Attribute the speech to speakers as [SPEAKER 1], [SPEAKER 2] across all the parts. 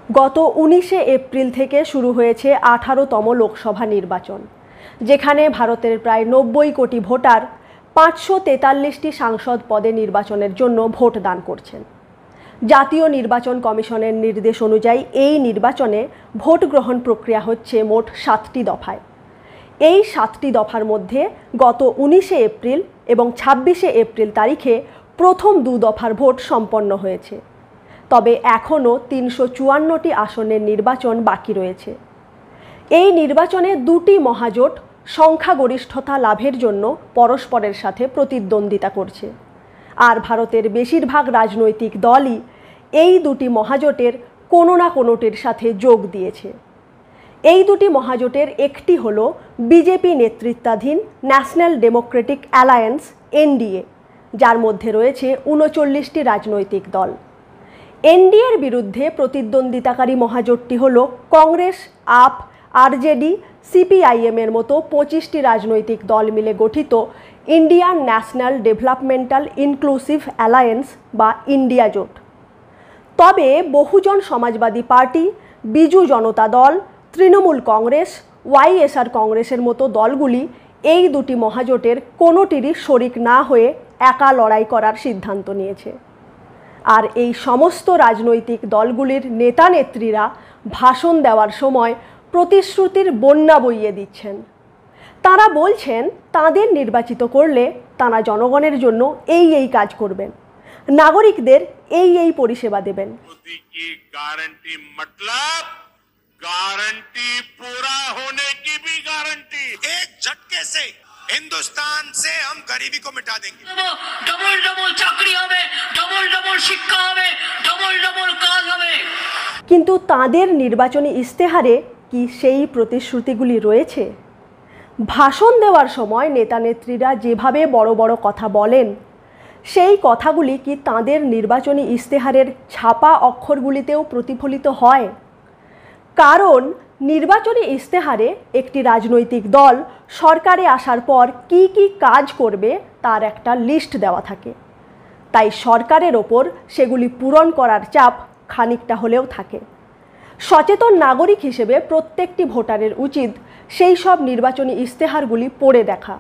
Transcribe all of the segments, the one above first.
[SPEAKER 1] গত 19শে এপ্রিল থেকে শুরু হয়েছে 18তম লোকসভা নির্বাচন, যেখানে ভারতের প্রায় 90 কোটি ভোটার 543টি সাংসদ পদে নির্বাচনের জন্য ভোট দান করছেন। জাতীয় নির্বাচন কমিশনের নির্দেশ অনুযায়ী এই নির্বাচনে ভোট গ্রহণ প্রক্রিয়া হচ্ছে মোট 7টি দফায়। এই 7টি দফার মধ্যে গত 19শে এপ্রিল এবং 26শে এপ্রিল তারিখে প্রথম 2 দফার ভোট সম্পন্ন হয়েছে। তবে এখনও 354টি আসনের নির্বাচন বাকি রয়েছে। এই নির্বাচনে 2টি মহাজোট সংখ্যাগরিষ্ঠতা লাভের জন্য পরস্পরের সাথে প্রতিদ্বন্দ্বিতা করছে, আর ভারতের বেশিরভাগ রাজনৈতিক দলই এই 2টি মহাজোটের কোনো না কোনোটির সাথে যোগ দিয়েছে। এই 2টি মহাজোটের একটি হল বিজেপি নেতৃত্বাধীন ন্যাশনাল ডেমোক্রেটিক অ্যালায়েন্স এনডিএ, যার মধ্যে রয়েছে 39টি রাজনৈতিক দল। এনডিএর বিরুদ্ধে প্রতিদ্বন্দ্বিতাকারী মহাজোটটি হল কংগ্রেস, আপ, আরজেডি, সিপিআইএম এর মতো 25টি রাজনৈতিক দল মিলে গঠিত Indian national developmental inclusive alliance বা ইন্ডিয়া জোট। তবে বহুজন সমাজবাদী পার্টি, বিজু জনতা দল, তৃণমূল কংগ্রেস, ওয়াইএসআর কংগ্রেসের মতো দলগুলি এই 2টি মহাজোটের কোনোটিরই শরিক না হয়ে একা লড়াই করার সিদ্ধান্ত নিয়েছে। আর এই সমস্ত রাজনৈতিক দলগুলির নেতা নেত্রীরা ভাষণ দেওয়ার সময় প্রতিশ্রুতির বন্যা বইয়ে দিচ্ছেন। তারা বলছেন তাদের নির্বাচিত করলে তারা জনগণের জন্য এই কাজ করবেন, নাগরিকদের এই পরিষেবা দেবেন।
[SPEAKER 2] गारंटी पूरा होने की भी गारंटी। एक झटके से हिंदुस्तान से हम गरीबी को मिटा देंगे।
[SPEAKER 3] डबल डबल चाकरी হবে, डबल डबल শিক্ষা হবে, डबल डबल কাজ হবে।
[SPEAKER 1] কিন্তু তাদের নির্বাচনী ইস্তেহারে কি সেই প্রতিশ্রুতিগুলি রয়েছে? ভাষণ দেওয়ার সময় নেতা নেত্রীরা যেভাবে বড় বড় কথা বলেন, সেই কথাগুলি কি তাদের নির্বাচনী ইস্তেহারের ছাপা অক্ষরগুলিতেও প্রতিফলিত হয়? কারণ নির্বাচনী ইস্তেহারে একটি রাজনৈতিক দল সরকারে আসার পর কি কি কাজ করবে তার একটা লিস্ট দেওয়া থাকে, তাই সরকারের ওপর সেগুলি পূরণ করার চাপ খানিকটা হলেও থাকে। সচেতন নাগরিক হিসেবে প্রত্যেকটি ভোটারের উচিত সেই সব নির্বাচনী ইস্তেহারগুলি পড়ে দেখা,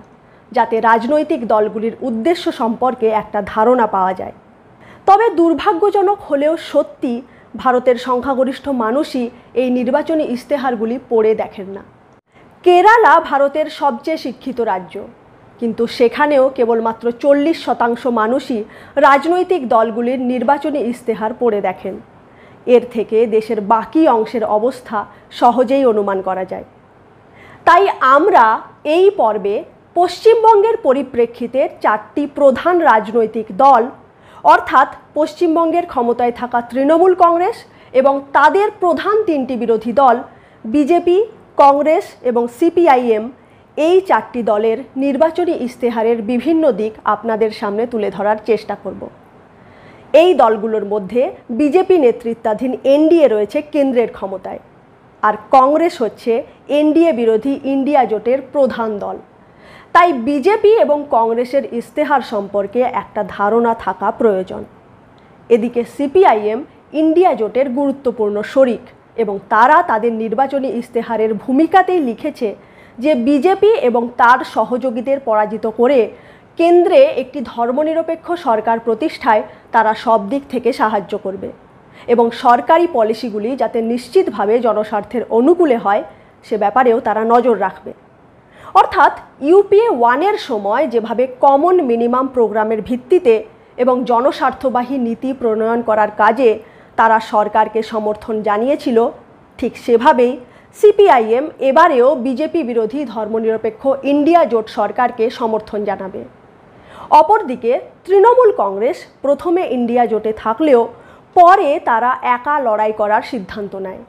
[SPEAKER 1] যাতে রাজনৈতিক দলগুলির উদ্দেশ্য সম্পর্কে একটা ধারণা পাওয়া যায়। তবে দুর্ভাগ্যজনক হলেও সত্যি, ভারতের সংখ্যাগরিষ্ঠ মানুষই এই নির্বাচনী ইস্তেহারগুলি পড়ে দেখেন না। কেরালা ভারতের সবচেয়ে শিক্ষিত রাজ্য, কিন্তু সেখানেও কেবলমাত্র 40% মানুষই রাজনৈতিক দলগুলির নির্বাচনী ইস্তেহার পড়ে দেখেন। এর থেকে দেশের বাকি অংশের অবস্থা সহজেই অনুমান করা যায়। তাই আমরা এই পর্বে পশ্চিমবঙ্গের পরিপ্রেক্ষিতে 4টি প্রধান রাজনৈতিক দল, অর্থাৎ পশ্চিমবঙ্গের ক্ষমতায় থাকা তৃণমূল কংগ্রেস এবং তাদের প্রধান 3টি বিরোধী দল বিজেপি, কংগ্রেস এবং সিপিআইএম, এই 4টি দলের নির্বাচনী ইস্তেহারের বিভিন্ন দিক আপনাদের সামনে তুলে ধরার চেষ্টা করব। এই দলগুলোর মধ্যে বিজেপি নেতৃত্বাধীন এনডিএ রয়েছে কেন্দ্রের ক্ষমতায়, আর কংগ্রেস হচ্ছে এনডিএ বিরোধী ইন্ডিয়া জোটের প্রধান দল। তাই বিজেপি এবং কংগ্রেসের ইস্তেহার সম্পর্কে একটা ধারণা থাকা প্রয়োজন। এদিকে সিপিআইএম ইন্ডিয়া জোটের গুরুত্বপূর্ণ শরিক এবং তারা তাদের নির্বাচনী ইস্তেহারের ভূমিকাতেই লিখেছে যে বিজেপি এবং তার সহযোগীদের পরাজিত করে কেন্দ্রে একটি ধর্মনিরপেক্ষ সরকার প্রতিষ্ঠায় তারা সব দিক থেকে সাহায্য করবে এবং সরকারি পলিসিগুলি যাতে নিশ্চিতভাবে জনস্বার্থের অনুকূলে হয় সে ব্যাপারেও তারা নজর রাখবে। অর্থাৎ ইউপিএ 1-এর সময় যেভাবে কমন মিনিমাম প্রোগ্রামের ভিত্তিতে এবং জনস্বার্থবাহী নীতি প্রণয়ন করার কাজে তারা সরকারকে সমর্থন জানিয়েছিল, ঠিক সেভাবেই সিপিআইএম এবারেও বিজেপি বিরোধী ধর্মনিরপেক্ষ ইন্ডিয়া জোট সরকারকে সমর্থন জানাবে। অপরদিকে তৃণমূল কংগ্রেস প্রথমে ইন্ডিয়া জোটে থাকলেও পরে তারা একা লড়াই করার সিদ্ধান্ত নেয়।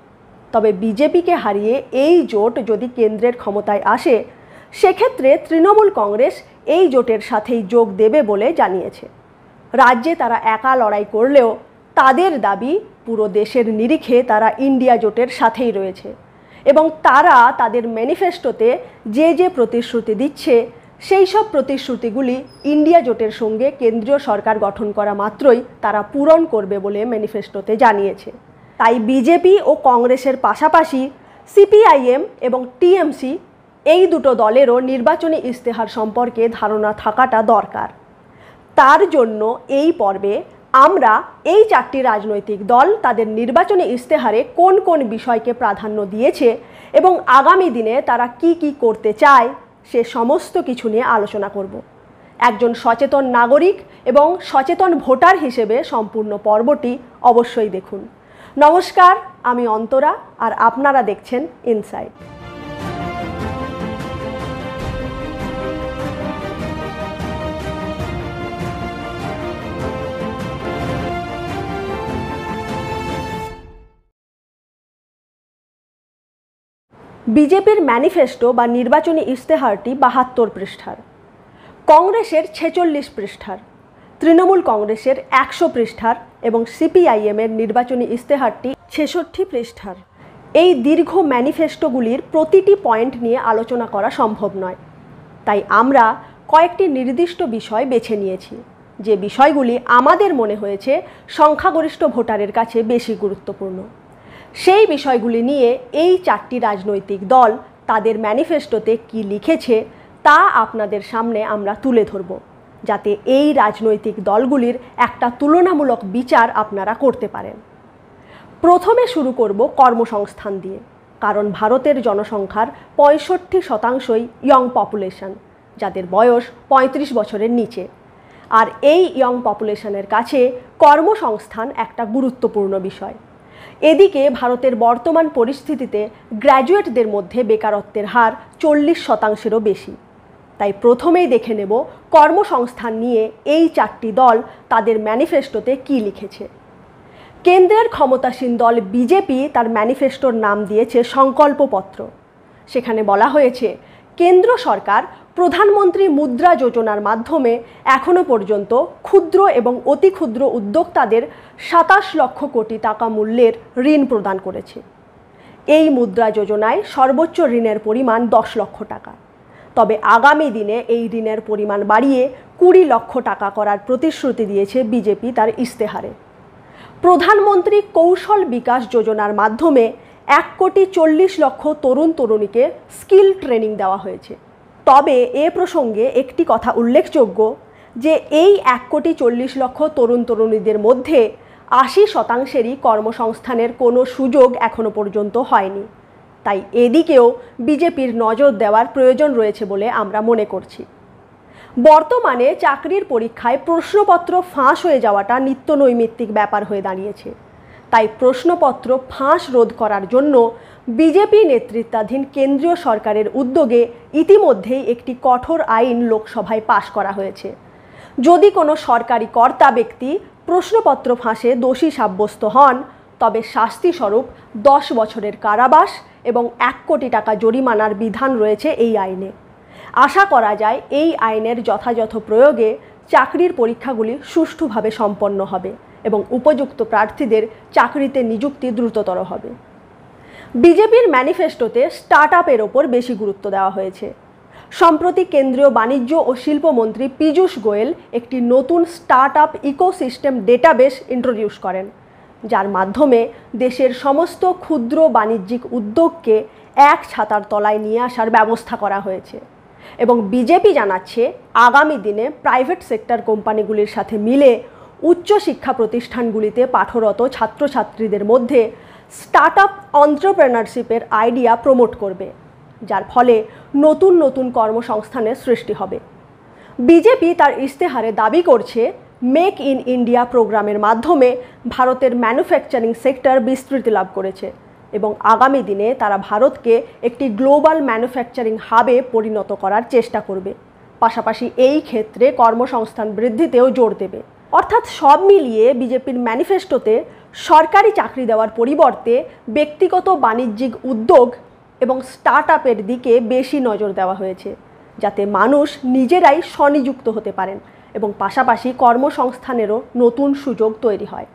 [SPEAKER 1] তবে বিজেপিকে হারিয়ে এই জোট যদি কেন্দ্রের ক্ষমতায় আসে, সেক্ষেত্রে তৃণমূল কংগ্রেস এই জোটের সাথেই যোগ দেবে বলে জানিয়েছে। রাজ্যে তারা একা লড়াই করলেও তাদের দাবি পুরো দেশের নিরিখে তারা ইন্ডিয়া জোটের সাথেই রয়েছে এবং তারা তাদের ম্যানিফেস্টোতে যে প্রতিশ্রুতি দিচ্ছে সেই সব প্রতিশ্রুতিগুলি ইন্ডিয়া জোটের সঙ্গে কেন্দ্রীয় সরকার গঠন করা মাত্রই তারা পূরণ করবে বলে ম্যানিফেস্টোতে জানিয়েছে। তাই বিজেপি ও কংগ্রেসের পাশাপাশি সিপিআইএম এবং টিএমসি এই দুটো দলেরও নির্বাচনী ইস্তেহার সম্পর্কে ধারণা থাকাটা দরকার। তার জন্য এই পর্বে আমরা এই চারটি রাজনৈতিক দল তাদের নির্বাচনী ইস্তেহারে কোন কোন বিষয়কে প্রাধান্য দিয়েছে এবং আগামী দিনে তারা কি কি করতে চায় সে সমস্ত কিছু নিয়ে আলোচনা করব। একজন সচেতন নাগরিক এবং সচেতন ভোটার হিসেবে সম্পূর্ণ পর্বটি অবশ্যই দেখুন। নমস্কার, আমি অন্তরা আর আপনারা দেখছেন ইনসাইট। বিজেপির ম্যানিফেস্টো বা নির্বাচনী ইস্তেহারটি ৭২ পৃষ্ঠার, কংগ্রেসের ৪৬ পৃষ্ঠার, তৃণমূল কংগ্রেসের ১০০ পৃষ্ঠার এবং সিপিআইএমের নির্বাচনী ইস্তেহারটি ৬৬ পৃষ্ঠার। এই দীর্ঘ ম্যানিফেস্টোগুলির প্রতিটি পয়েন্ট নিয়ে আলোচনা করা সম্ভব নয়, তাই আমরা কয়েকটি নির্দিষ্ট বিষয় বেছে নিয়েছি, যে বিষয়গুলি আমাদের মনে হয়েছে সংখ্যাগরিষ্ঠ ভোটারের কাছে বেশি গুরুত্বপূর্ণ। সেই বিষয়গুলি নিয়ে এই চারটি রাজনৈতিক দল তাদের ম্যানিফেস্টোতে কি লিখেছে তা আপনাদের সামনে আমরা তুলে ধরব, যাতে এই রাজনৈতিক দলগুলির একটা তুলনামূলক বিচার আপনারা করতে পারেন। প্রথমে শুরু করব কর্মসংস্থান দিয়ে, কারণ ভারতের জনসংখ্যার ৬৫% ইয়ং পপুলেশন, যাদের বয়স ৩৫ বছরের নিচে। আর এই ইয়ং পপুলেশনের কাছে কর্মসংস্থান একটা গুরুত্বপূর্ণ বিষয়। এদিকে ভারতের বর্তমান পরিস্থিতিতে গ্র্যাজুয়েটদের মধ্যে বেকারত্বের হার ৪০%-এরও বেশি। তাই প্রথমেই দেখে নেব কর্মসংস্থান নিয়ে এই চারটি দল তাদের ম্যানিফেস্টোতে কী লিখেছে। কেন্দ্রের ক্ষমতাসীন দল বিজেপি তার ম্যানিফেস্টোর নাম দিয়েছে সংকল্পপত্র। সেখানে বলা হয়েছে, কেন্দ্র সরকার প্রধানমন্ত্রী মুদ্রা যোজনার মাধ্যমে এখনও পর্যন্ত ক্ষুদ্র এবং অতি ক্ষুদ্র উদ্যোক্তাদের ২৭ লক্ষ কোটি টাকা মূল্যের ঋণ প্রদান করেছে। এই মুদ্রা যোজনায় সর্বোচ্চ ঋণের পরিমাণ ১০ লক্ষ টাকা। তবে আগামী দিনে এই ঋণের পরিমাণ বাড়িয়ে ২০ লক্ষ টাকা করার প্রতিশ্রুতি দিয়েছে বিজেপি তার ইস্তেহারে। প্রধানমন্ত্রী কৌশল বিকাশ যোজনার মাধ্যমে ১,৪০,০০,০০০ তরুণ তরুণীকে স্কিল ট্রেনিং দেওয়া হয়েছে। তবে এ প্রসঙ্গে একটি কথা উল্লেখযোগ্য যে এই ১,৪০,০০,০০০ তরুণ তরুণীদের মধ্যে ৮০%-ই কর্মসংস্থানের কোনো সুযোগ এখনও পর্যন্ত হয়নি। তাই এদিকেও বিজেপির নজর দেওয়ার প্রয়োজন রয়েছে বলে আমরা মনে করছি। বর্তমানে চাকরির পরীক্ষায় প্রশ্নপত্র ফাঁস হয়ে যাওয়াটা নিত্যনৈমিত্তিক ব্যাপার হয়ে দাঁড়িয়েছে। তাই প্রশ্নপত্র ফাঁস রোধ করার জন্য বিজেপি নেতৃত্বাধীন কেন্দ্রীয় সরকারের উদ্যোগে ইতিমধ্যেই একটি কঠোর আইন লোকসভায় পাশ করা হয়েছে। যদি কোনো সরকারি কর্তা ব্যক্তি প্রশ্নপত্র ফাঁসে দোষী সাব্যস্ত হন, তবে শাস্তিস্বরূপ ১০ বছরের কারাবাস এবং ১ কোটি টাকা জরিমানার বিধান রয়েছে এই আইনে। আশা করা যায় এই আইনের যথাযথ প্রয়োগে চাকরির পরীক্ষাগুলি সুষ্ঠুভাবে সম্পন্ন হবে এবং উপযুক্ত প্রার্থীদের চাকরিতে নিযুক্তি দ্রুততর হবে। বিজেপির ম্যানিফেস্টোতে স্টার্টআপের ওপর বেশি গুরুত্ব দেওয়া হয়েছে। সম্প্রতি কেন্দ্রীয় বাণিজ্য ও শিল্পমন্ত্রী পীযূষ গোয়েল একটি নতুন স্টার্টআপ ইকোসিস্টেম ডেটাবেস ইন্ট্রোডিউস করেন, যার মাধ্যমে দেশের সমস্ত ক্ষুদ্র বাণিজ্যিক উদ্যোগকে এক ছাতার তলায় নিয়ে আসার ব্যবস্থা করা হয়েছে। এবং বিজেপি জানাচ্ছে, আগামী দিনে প্রাইভেট সেক্টর কোম্পানিগুলির সাথে মিলে উচ্চশিক্ষা প্রতিষ্ঠানগুলিতে পাঠরত ছাত্রছাত্রীদের মধ্যে স্টার্টআপ অন্ত্রপ্রেনারশিপের আইডিয়া প্রমোট করবে, যার ফলে নতুন নতুন কর্মসংস্থানের সৃষ্টি হবে। বিজেপি তার ইস্তেহারে দাবি করছে, মেক ইন ইন্ডিয়া প্রোগ্রামের মাধ্যমে ভারতের ম্যানুফ্যাকচারিং সেক্টর বিস্তৃতি লাভ করেছে এবং আগামী দিনে তারা ভারতকে একটি গ্লোবাল ম্যানুফ্যাকচারিং হাবে পরিণত করার চেষ্টা করবে। পাশাপাশি এই ক্ষেত্রে কর্মসংস্থান বৃদ্ধিতেও জোর দেবে। অর্থাৎ সব মিলিয়ে বিজেপির ম্যানিফেস্টোতে সরকারি চাকরি দেওয়ার পরিবর্তে ব্যক্তিগত বাণিজ্যিক উদ্যোগ এবং স্টার্টআপের দিকে বেশি নজর দেওয়া হয়েছে, যাতে মানুষ নিজেরাই স্বনিযুক্ত হতে পারেন এবং পাশাপাশি কর্মসংস্থানেরও নতুন সুযোগ তৈরি হয়।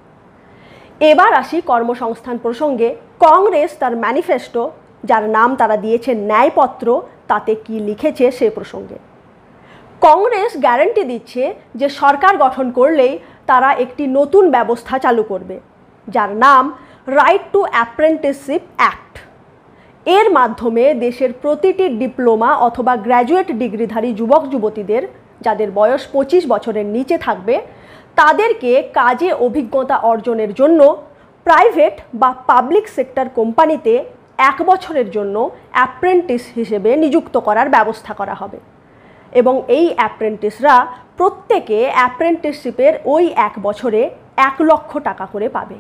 [SPEAKER 1] এবার আসি কর্মসংস্থান প্রসঙ্গে। কংগ্রেস তার ম্যানিফেস্টো, যার নাম তারা দিয়েছে ন্যায়পত্র, তাতে কি লিখেছে সে প্রসঙ্গে। কংগ্রেস গ্যারান্টি দিচ্ছে যে সরকার গঠন করলেই তারা একটি নতুন ব্যবস্থা চালু করবে, যার নাম রাইট টু অ্যাপ্রেন্টিসশিপ অ্যাক্ট। এর মাধ্যমে দেশের প্রতিটি ডিপ্লোমা অথবা গ্র্যাজুয়েট ডিগ্রিধারী যুবক যুবতীদের, যাদের বয়স 25 বছরের নিচে থাকবে, তাদেরকে কাজে অভিজ্ঞতা অর্জনের জন্য প্রাইভেট বা পাবলিক সেক্টর কোম্পানিতে 1 বছরের জন্য অ্যাপ্রেন্টিস হিসেবে নিযুক্ত করার ব্যবস্থা করা হবে এবং এই অ্যাপ্রেন্টিসরা প্রত্যেকে অ্যাপ্রেন্টিসশিপের ওই 1 বছরে 1 লক্ষ টাকা করে পাবে।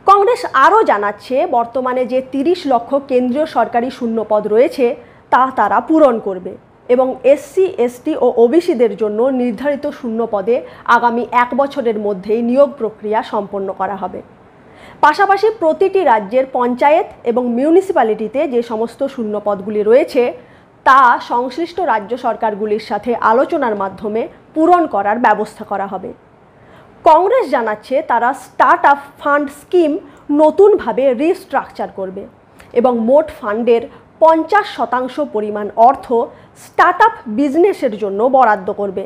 [SPEAKER 1] কংগ্রেস আরও জানাচ্ছে, বর্তমানে যে 30 লক্ষ কেন্দ্রীয় সরকারি শূন্যপদ রয়েছে তা তারা পূরণ করবে এবং এসসি, এসটি ও ওবিসিদের জন্য নির্ধারিত শূন্যপদে আগামী 1 বছরের মধ্যেই নিয়োগ প্রক্রিয়া সম্পন্ন করা হবে। পাশাপাশি প্রতিটি রাজ্যের পঞ্চায়েত এবং মিউনিসিপ্যালিটিতে যে সমস্ত শূন্যপদগুলি রয়েছে তা সংশ্লিষ্ট রাজ্য সরকারগুলির সাথে আলোচনার মাধ্যমে পূরণ করার ব্যবস্থা করা হবে। কংগ্রেস জানাচ্ছে, তারা স্টার্ট আপ ফান্ড স্কিম নতুনভাবে রিস্ট্রাকচার করবে এবং মোট ফান্ডের 50% পরিমাণ অর্থ স্টার্ট আপ বিজনেসের জন্য বরাদ্দ করবে,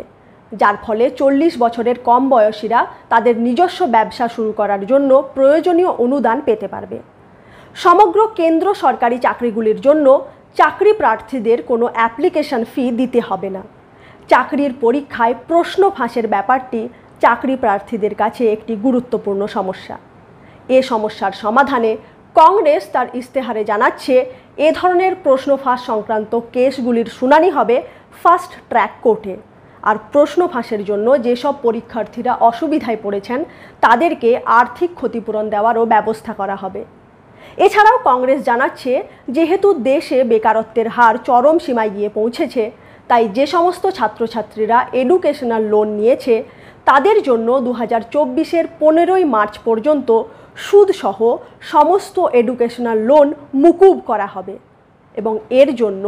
[SPEAKER 1] যার ফলে 40 বছরের কম বয়সীরা তাদের নিজস্ব ব্যবসা শুরু করার জন্য প্রয়োজনীয় অনুদান পেতে পারবে। সমগ্র কেন্দ্র সরকারি চাকরিগুলির জন্য চাকরি প্রার্থীদের কোনো অ্যাপ্লিকেশন ফি দিতে হবে না। চাকরির পরীক্ষায় প্রশ্ন ফাঁসের ব্যাপারটি চাকরি প্রার্থীদের কাছে একটি গুরুত্বপূর্ণ সমস্যা। এ সমস্যার সমাধানে কংগ্রেস তার ইস্তেহারে জানাচ্ছে, এ ধরনের প্রশ্ন ফাঁস সংক্রান্ত কেসগুলির শুনানি হবে ফাস্ট ট্র্যাক কোর্টে, আর প্রশ্ন ফাঁসের জন্য যেসব পরীক্ষার্থীরা অসুবিধায় পড়েছেন তাদেরকে আর্থিক ক্ষতিপূরণ দেওয়ারও ব্যবস্থা করা হবে। এছাড়াও কংগ্রেস জানাচ্ছে, যেহেতু দেশে বেকারত্বের হার চরম সীমায় গিয়ে পৌঁছেছে, তাই যে সমস্ত ছাত্রছাত্রীরা এডুকেশনাল লোন নিয়েছে তাদের জন্য 2024-এর 15ই মার্চ পর্যন্ত সুদসহ সমস্ত এডুকেশনাল লোন মুকুব করা হবে এবং এর জন্য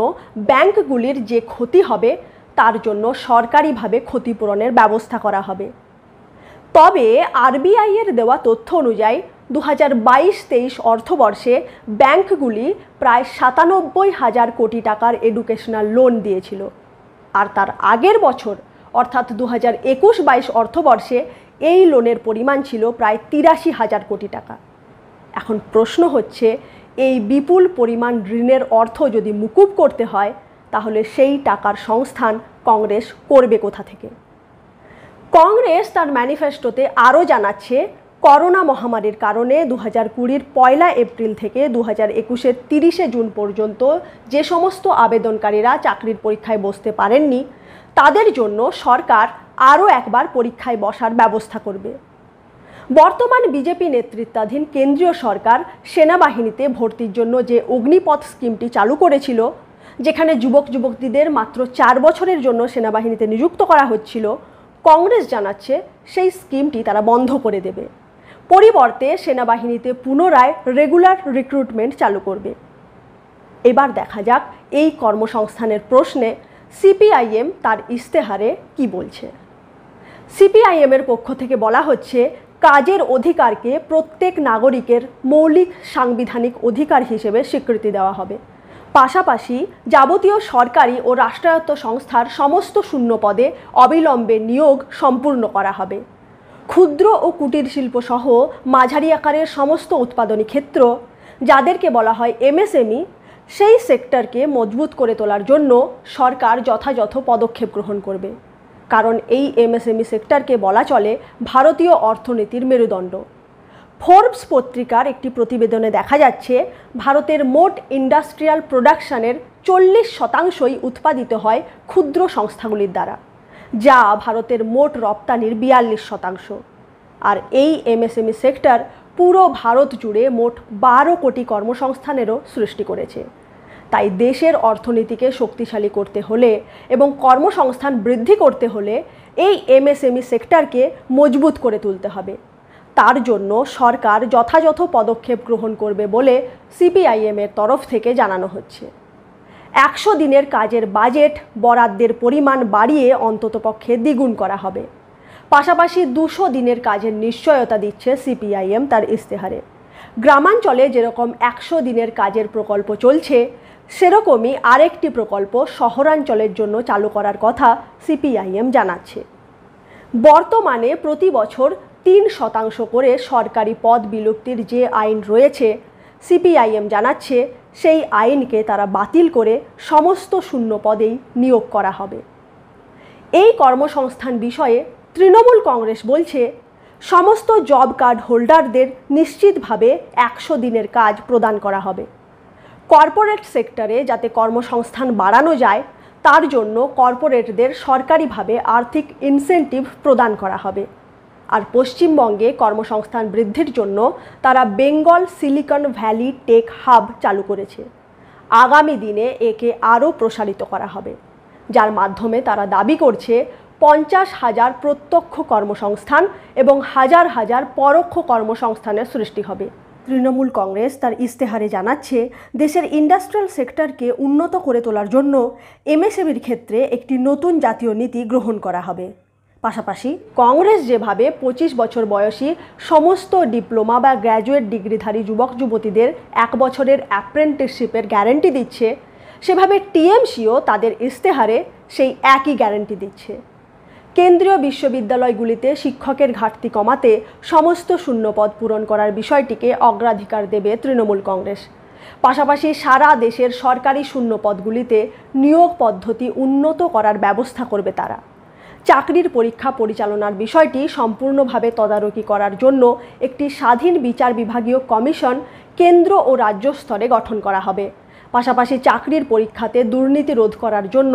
[SPEAKER 1] ব্যাংকগুলির যে ক্ষতি হবে তার জন্য সরকারিভাবে ক্ষতিপূরণের ব্যবস্থা করা হবে। তবে আরবিআইয়ের দেওয়া তথ্য অনুযায়ী 2022-23 অর্থবর্ষে ব্যাংকগুলি প্রায় 97,000 কোটি টাকার এডুকেশনাল লোন দিয়েছিল, আর তার আগের বছর অর্থাৎ 2021-22 অর্থবর্ষে এই লোনের পরিমাণ ছিল প্রায় 83,000 কোটি টাকা। এখন প্রশ্ন হচ্ছে, এই বিপুল পরিমাণ ঋণের অর্থ যদি মুকুব করতে হয় তাহলে সেই টাকার সংস্থান কংগ্রেস করবে কোথা থেকে? কংগ্রেস তার ম্যানিফেস্টোতে আরও জানাচ্ছে, করোনা মহামারীর কারণে 2020-র 1 এপ্রিল থেকে 2021-এর 30 জুন পর্যন্ত যে সমস্ত আবেদনকারীরা চাকরির পরীক্ষায় বসতে পারেননি তাদের জন্য সরকার আরও একবার পরীক্ষায় বসার ব্যবস্থা করবে। বর্তমান বিজেপি নেতৃত্বাধীন কেন্দ্রীয় সরকার সেনাবাহিনীতে ভর্তির জন্য যে অগ্নিপথ স্কিমটি চালু করেছিল, যেখানে যুবক যুবতীদের মাত্র 4 বছরের জন্য সেনাবাহিনীতে নিযুক্ত করা হচ্ছিল, কংগ্রেস জানাচ্ছে সেই স্কিমটি তারা বন্ধ করে দেবে। পরিবর্তে সেনাবাহিনীতে পুনরায় রেগুলার রিক্রুটমেন্ট চালু করবে। এবার দেখা যাক এই কর্মসংস্থানের প্রশ্নে সিপিআইএম তার ইস্তেহারে কি বলছে। সিপিআইএমের পক্ষ থেকে বলা হচ্ছে, কাজের অধিকারকে প্রত্যেক নাগরিকের মৌলিক সাংবিধানিক অধিকার হিসেবে স্বীকৃতি দেওয়া হবে। পাশাপাশি যাবতীয় সরকারি ও রাষ্ট্রায়ত্ত সংস্থার সমস্ত শূন্যপদে অবিলম্বে নিয়োগ সম্পূর্ণ করা হবে। ক্ষুদ্র ও কুটির শিল্প সহ মাঝারি আকারের সমস্ত উৎপাদনী ক্ষেত্র, যাদেরকে বলা হয় এমএসএমই, সেই সেক্টরকে মজবুত করে তোলার জন্য সরকার যথাযথ পদক্ষেপ গ্রহণ করবে। কারণ এই এমএসএমই সেক্টরকে বলা চলে ভারতীয় অর্থনীতির মেরুদণ্ড। ফোর্বস পত্রিকার একটি প্রতিবেদনে দেখা যাচ্ছে, ভারতের মোট ইন্ডাস্ট্রিয়াল প্রোডাকশনের 40% উৎপাদিত হয় ক্ষুদ্র সংস্থাগুলির দ্বারা, যা ভারতের মোট রপ্তানির 42%। আর এই এমএসএমই সেক্টর পুরো ভারত জুড়ে মোট 12 কোটি কর্মসংস্থানেরও সৃষ্টি করেছে। তাই দেশের অর্থনীতিকে শক্তিশালী করতে হলে এবং কর্মসংস্থান বৃদ্ধি করতে হলে এই এমএসএমই সেক্টরকে মজবুত করে তুলতে হবে। তার জন্য সরকার যথাযথ পদক্ষেপ গ্রহণ করবে বলে সিপিআইএমের তরফ থেকে জানানো হচ্ছে। 100 দিনের কাজের বাজেট বরাদ্দের পরিমাণ বাড়িয়ে অন্ততপক্ষে দ্বিগুণ করা হবে। পাশাপাশি 200 দিনের কাজের নিশ্চয়তা দিচ্ছে সিপিআইএম তার ইস্তেহারে। গ্রামাঞ্চলে যেরকম 100 দিনের কাজের প্রকল্প চলছে, সেরকমই আরেকটি প্রকল্প শহরাঞ্চলের জন্য চালু করার কথা সিপিআইএম জানাচ্ছে। বর্তমানে প্রতি বছর 3% করে সরকারি পদ বিলুপ্তির যে আইন রয়েছে, সিপিআইএম জানাচ্ছে সেই আইনকে তারা বাতিল করে সমস্ত শূন্য পদেই নিয়োগ করা হবে। এই কর্মসংস্থান বিষয়ে তৃণমূল কংগ্রেস বলছে, সমস্ত জব কার্ড হোল্ডারদের নিশ্চিতভাবে 100 দিনের কাজ প্রদান করা হবে। কর্পোরেট সেক্টরে যাতে কর্মসংস্থান বাড়ানো যায় তার জন্য কর্পোরেটদের সরকারিভাবে আর্থিক ইনসেন্টিভ প্রদান করা হবে। আর পশ্চিমবঙ্গে কর্মসংস্থান বৃদ্ধির জন্য তারা Bengal Silicon Valley tech hub চালু করেছে। আগামী দিনে একে আরও প্রসারিত করা হবে, যার মাধ্যমে তারা দাবি করছে 50,000 প্রত্যক্ষ কর্মসংস্থান এবং হাজার হাজার পরোক্ষ কর্মসংস্থানের সৃষ্টি হবে। তৃণমূল কংগ্রেস তার ইস্তেহারে জানাচ্ছে, দেশের ইন্ডাস্ট্রিয়াল সেক্টরকে উন্নত করে তোলার জন্য এমএসএমইর ক্ষেত্রে একটি নতুন জাতীয় নীতি গ্রহণ করা হবে। পাশাপাশি কংগ্রেস যেভাবে 25 বছর বয়সী সমস্ত ডিপ্লোমা বা গ্র্যাজুয়েট ডিগ্রিধারী যুবক যুবতীদের 1 বছরের অ্যাপ্রেন্টিসশিপের গ্যারান্টি দিচ্ছে, সেভাবে টিএমসিও তাদের ইস্তেহারে সেই একই গ্যারান্টি দিচ্ছে। কেন্দ্রীয় বিশ্ববিদ্যালয়গুলিতে শিক্ষকের ঘাটতি কমাতে সমস্ত শূন্যপদ পূরণ করার বিষয়টিকে অগ্রাধিকার দেবে তৃণমূল কংগ্রেস। পাশাপাশি সারা দেশের সরকারি শূন্যপদগুলিতে নিয়োগ পদ্ধতি উন্নত করার ব্যবস্থা করবে তারা। চাকরির পরীক্ষা পরিচালনার বিষয়টি সম্পূর্ণভাবে তদারকি করার জন্য একটি স্বাধীন বিচার বিভাগীয় কমিশন কেন্দ্র ও রাজ্য স্তরে গঠন করা হবে। পাশাপাশি চাকরির পরীক্ষাতে দুর্নীতি রোধ করার জন্য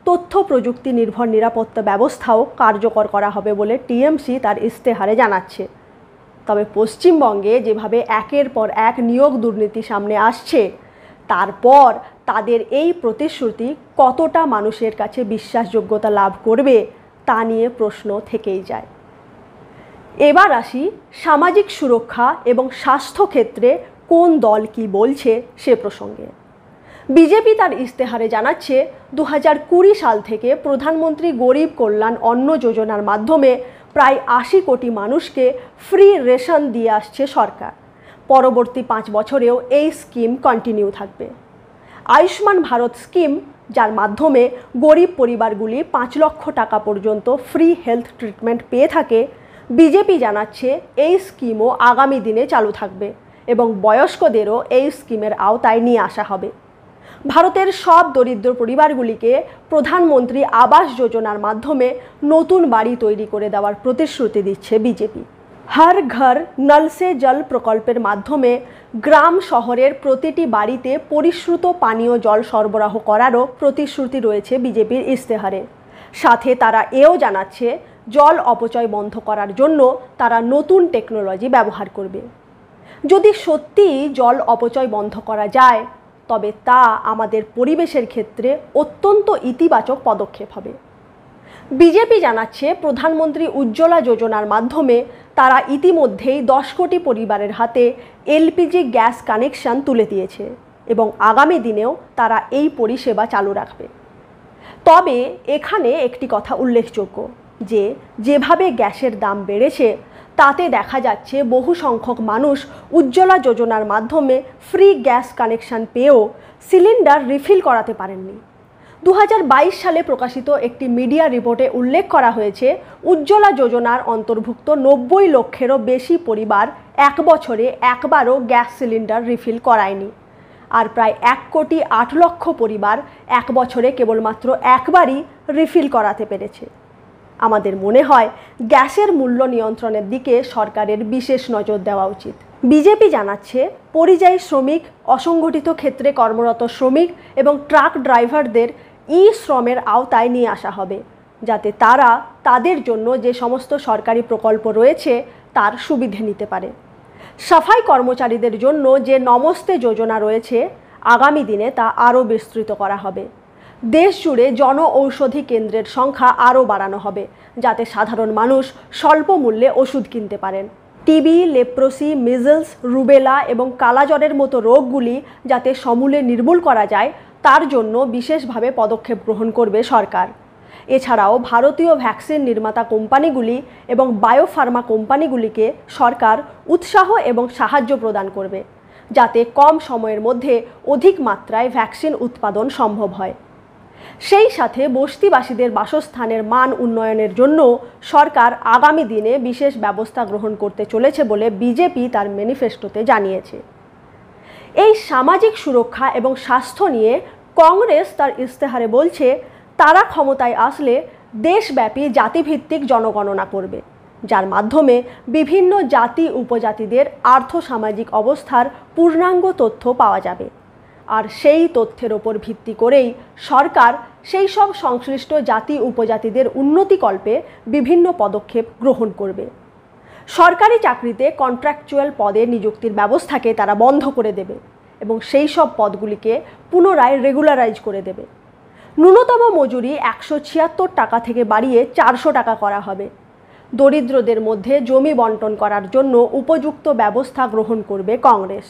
[SPEAKER 1] তথ্য প্রযুক্তি নির্ভর নিরাপত্তা ব্যবস্থাও কার্যকর করা হবে বলে টিএমসি তার ইস্তেহারে জানাচ্ছে। তবে পশ্চিমবঙ্গে যেভাবে একের পর এক নিয়োগ দুর্নীতি সামনে আসছে, তারপর তাদের এই প্রতিশ্রুতি কতটা মানুষের কাছে বিশ্বাসযোগ্যতা লাভ করবে তা নিয়ে প্রশ্ন থেকেই যায়। এবার আসি সামাজিক সুরক্ষা এবং স্বাস্থ্য ক্ষেত্রে কোন দল কি বলছে সে প্রসঙ্গে। বিজেপি তার ইস্তেহারে জানাচ্ছে, 2020 সাল থেকে প্রধানমন্ত্রী গরিব কল্যাণ অন্ন যোজনার মাধ্যমে প্রায় 80 কোটি মানুষকে ফ্রি রেশন দিয়ে আসছে সরকার। পরবর্তী 5 বছরেও এই স্কিম কন্টিনিউ থাকবে। আয়ুষ্মান ভারত স্কিম, যার মাধ্যমে গরিব পরিবারগুলি 5 লক্ষ টাকা পর্যন্ত ফ্রি হেলথ ট্রিটমেন্ট পেয়ে থাকে, বিজেপি জানাচ্ছে এই স্কিমও আগামী দিনে চালু থাকবে এবং বয়স্কদেরও এই স্কিমের আওতায় নিয়ে আসা হবে। ভারতের সব দরিদ্র পরিবারগুলিকে প্রধানমন্ত্রী আবাস যোজনার মাধ্যমে নতুন বাড়ি তৈরি করে দেওয়ার প্রতিশ্রুতি দিচ্ছে বিজেপি। হর ঘর নল সে জল প্রকল্পের মাধ্যমে গ্রাম শহরের প্রতিটি বাড়িতে পরিশ্রুত পানীয় জল সরবরাহ করারও প্রতিশ্রুতি রয়েছে বিজেপির ইস্তেহারে। সাথে তারা এও জানাচ্ছে, জল অপচয় বন্ধ করার জন্য তারা নতুন টেকনোলজি ব্যবহার করবে। যদি সত্যিই জল অপচয় বন্ধ করা যায়, তবে তা আমাদের পরিবেশের ক্ষেত্রে অত্যন্ত ইতিবাচক পদক্ষেপ হবে। বিজেপি জানাচ্ছে, প্রধানমন্ত্রী উজ্জ্বলা যোজনার মাধ্যমে তারা ইতিমধ্যেই 10 কোটি পরিবারের হাতে এলপিজি গ্যাস কানেকশন তুলে দিয়েছে এবং আগামী দিনেও তারা এই পরিষেবা চালু রাখবে। তবে এখানে একটি কথা উল্লেখযোগ্য যে, যেভাবে গ্যাসের দাম বেড়েছে তাতে দেখা যাচ্ছে বহু সংখ্যক মানুষ উজ্জ্বলা যোজনার মাধ্যমে ফ্রি গ্যাস কানেকশন পেয়েও সিলিন্ডার রিফিল করাতে পারেননি। 2022 সালে প্রকাশিত একটি মিডিয়া রিপোর্টে উল্লেখ করা হয়েছে, উজ্জ্বলা যোজনার অন্তর্ভুক্ত 90 লক্ষেরও বেশি পরিবার 1 বছরে একবারও গ্যাস সিলিন্ডার রিফিল করায়নি। আর প্রায় 1 কোটি 8 লক্ষ পরিবার 1 বছরে কেবলমাত্র একবারই রিফিল করাতে পেরেছে। আমাদের মনে হয় গ্যাসের মূল্য নিয়ন্ত্রণের দিকে সরকারের বিশেষ নজর দেওয়া উচিত। বিজেপি জানাচ্ছে, পরিযায়ী শ্রমিক, অসংগঠিত ক্ষেত্রে কর্মরত শ্রমিক এবং ট্রাক ড্রাইভারদের শ্রমের আওতায় নিয়ে আসা হবে, যাতে তারা তাদের জন্য যে সমস্ত সরকারি প্রকল্প রয়েছে তার সুবিধে নিতে পারে। সাফাই কর্মচারীদের জন্য যে নমস্তে যোজনা রয়েছে, আগামী দিনে তা আরও বিস্তৃত করা হবে। দেশ জুড়ে জন ঔষধি কেন্দ্রের সংখ্যা আরও বাড়ানো হবে, যাতে সাধারণ মানুষ স্বল্প মূল্যে ওষুধ কিনতে পারেন। টিবি, লেপ্রোসি, মিজলস, রুবেলা এবং কালাজ্বরের মতো রোগগুলি যাতে সমূলে নির্মূল করা যায়, তার জন্য বিশেষভাবে পদক্ষেপ গ্রহণ করবে সরকার। এছাড়াও ভারতীয় ভ্যাকসিন নির্মাতা কোম্পানিগুলি এবং বায়োফার্মা কোম্পানিগুলিকে সরকার উৎসাহ এবং সাহায্য প্রদান করবে, যাতে কম সময়ের মধ্যে অধিক মাত্রায় ভ্যাকসিন উৎপাদন সম্ভব হয়। সেই সাথে বস্তিবাসীদের বাসস্থানের মান উন্নয়নের জন্য সরকার আগামী দিনে বিশেষ ব্যবস্থা গ্রহণ করতে চলেছে বলে বিজেপি তার ম্যানিফেস্টোতে জানিয়েছে। এই সামাজিক সুরক্ষা এবং স্বাস্থ্য নিয়ে কংগ্রেস তার ইস্তেহারে বলছে তারা ক্ষমতায় আসলে দেশব্যাপী জাতিভিত্তিক জনগণনা করবে, যার মাধ্যমে বিভিন্ন জাতি উপজাতিদের আর্থসামাজিক অবস্থার পূর্ণাঙ্গ তথ্য পাওয়া যাবে। আর সেই তথ্যের ওপর ভিত্তি করেই সরকার সেই সব সংশ্লিষ্ট জাতি উপজাতিদের উন্নতিকল্পে বিভিন্ন পদক্ষেপ গ্রহণ করবে। সরকারি চাকরিতে কন্ট্রাকচুয়াল পদে নিযুক্তির ব্যবস্থাকে তারা বন্ধ করে দেবে এবং সেই সব পদগুলিকে পুনরায় রেগুলারাইজ করে দেবে। ন্যূনতম মজুরি 176 টাকা থেকে বাড়িয়ে 400 টাকা করা হবে। দরিদ্রদের মধ্যে জমি বন্টন করার জন্য উপযুক্ত ব্যবস্থা গ্রহণ করবে কংগ্রেস।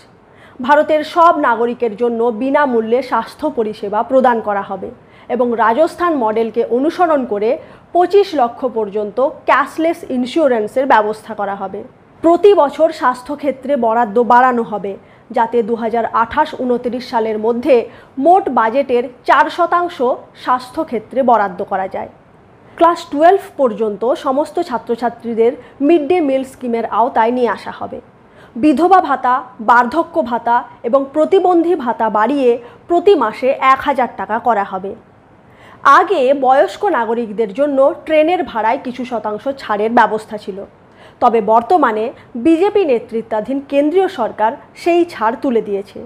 [SPEAKER 1] ভারতের সব নাগরিকের জন্য বিনামূল্যে স্বাস্থ্য পরিষেবা প্রদান করা হবে এবং রাজস্থান মডেলকে অনুসরণ করে 25 লক্ষ পর্যন্ত ক্যাশলেস ইন্স্যুরেন্সের ব্যবস্থা করা হবে। প্রতি বছর স্বাস্থ্যক্ষেত্রে বরাদ্দ বাড়ানো হবে, যাতে 2028-29 সালের মধ্যে মোট বাজেটের 4% স্বাস্থ্যক্ষেত্রে বরাদ্দ করা যায়। ক্লাস 12 পর্যন্ত সমস্ত ছাত্রছাত্রীদের মিড ডে মিল স্কিমের আওতায় নিয়ে আসা হবে। বিধবা ভাতা, বার্ধক্য ভাতা এবং প্রতিবন্ধী ভাতা বাড়িয়ে প্রতি মাসে 1000 টাকা করা হবে। আগে বয়স্ক নাগরিকদের জন্য ট্রেনের ভাড়ায় কিছু শতাংশ ছাড়ের ব্যবস্থা ছিল, তবে বর্তমানে বিজেপি নেতৃত্বাধীন কেন্দ্রীয় সরকার সেই ছাড় তুলে দিয়েছে।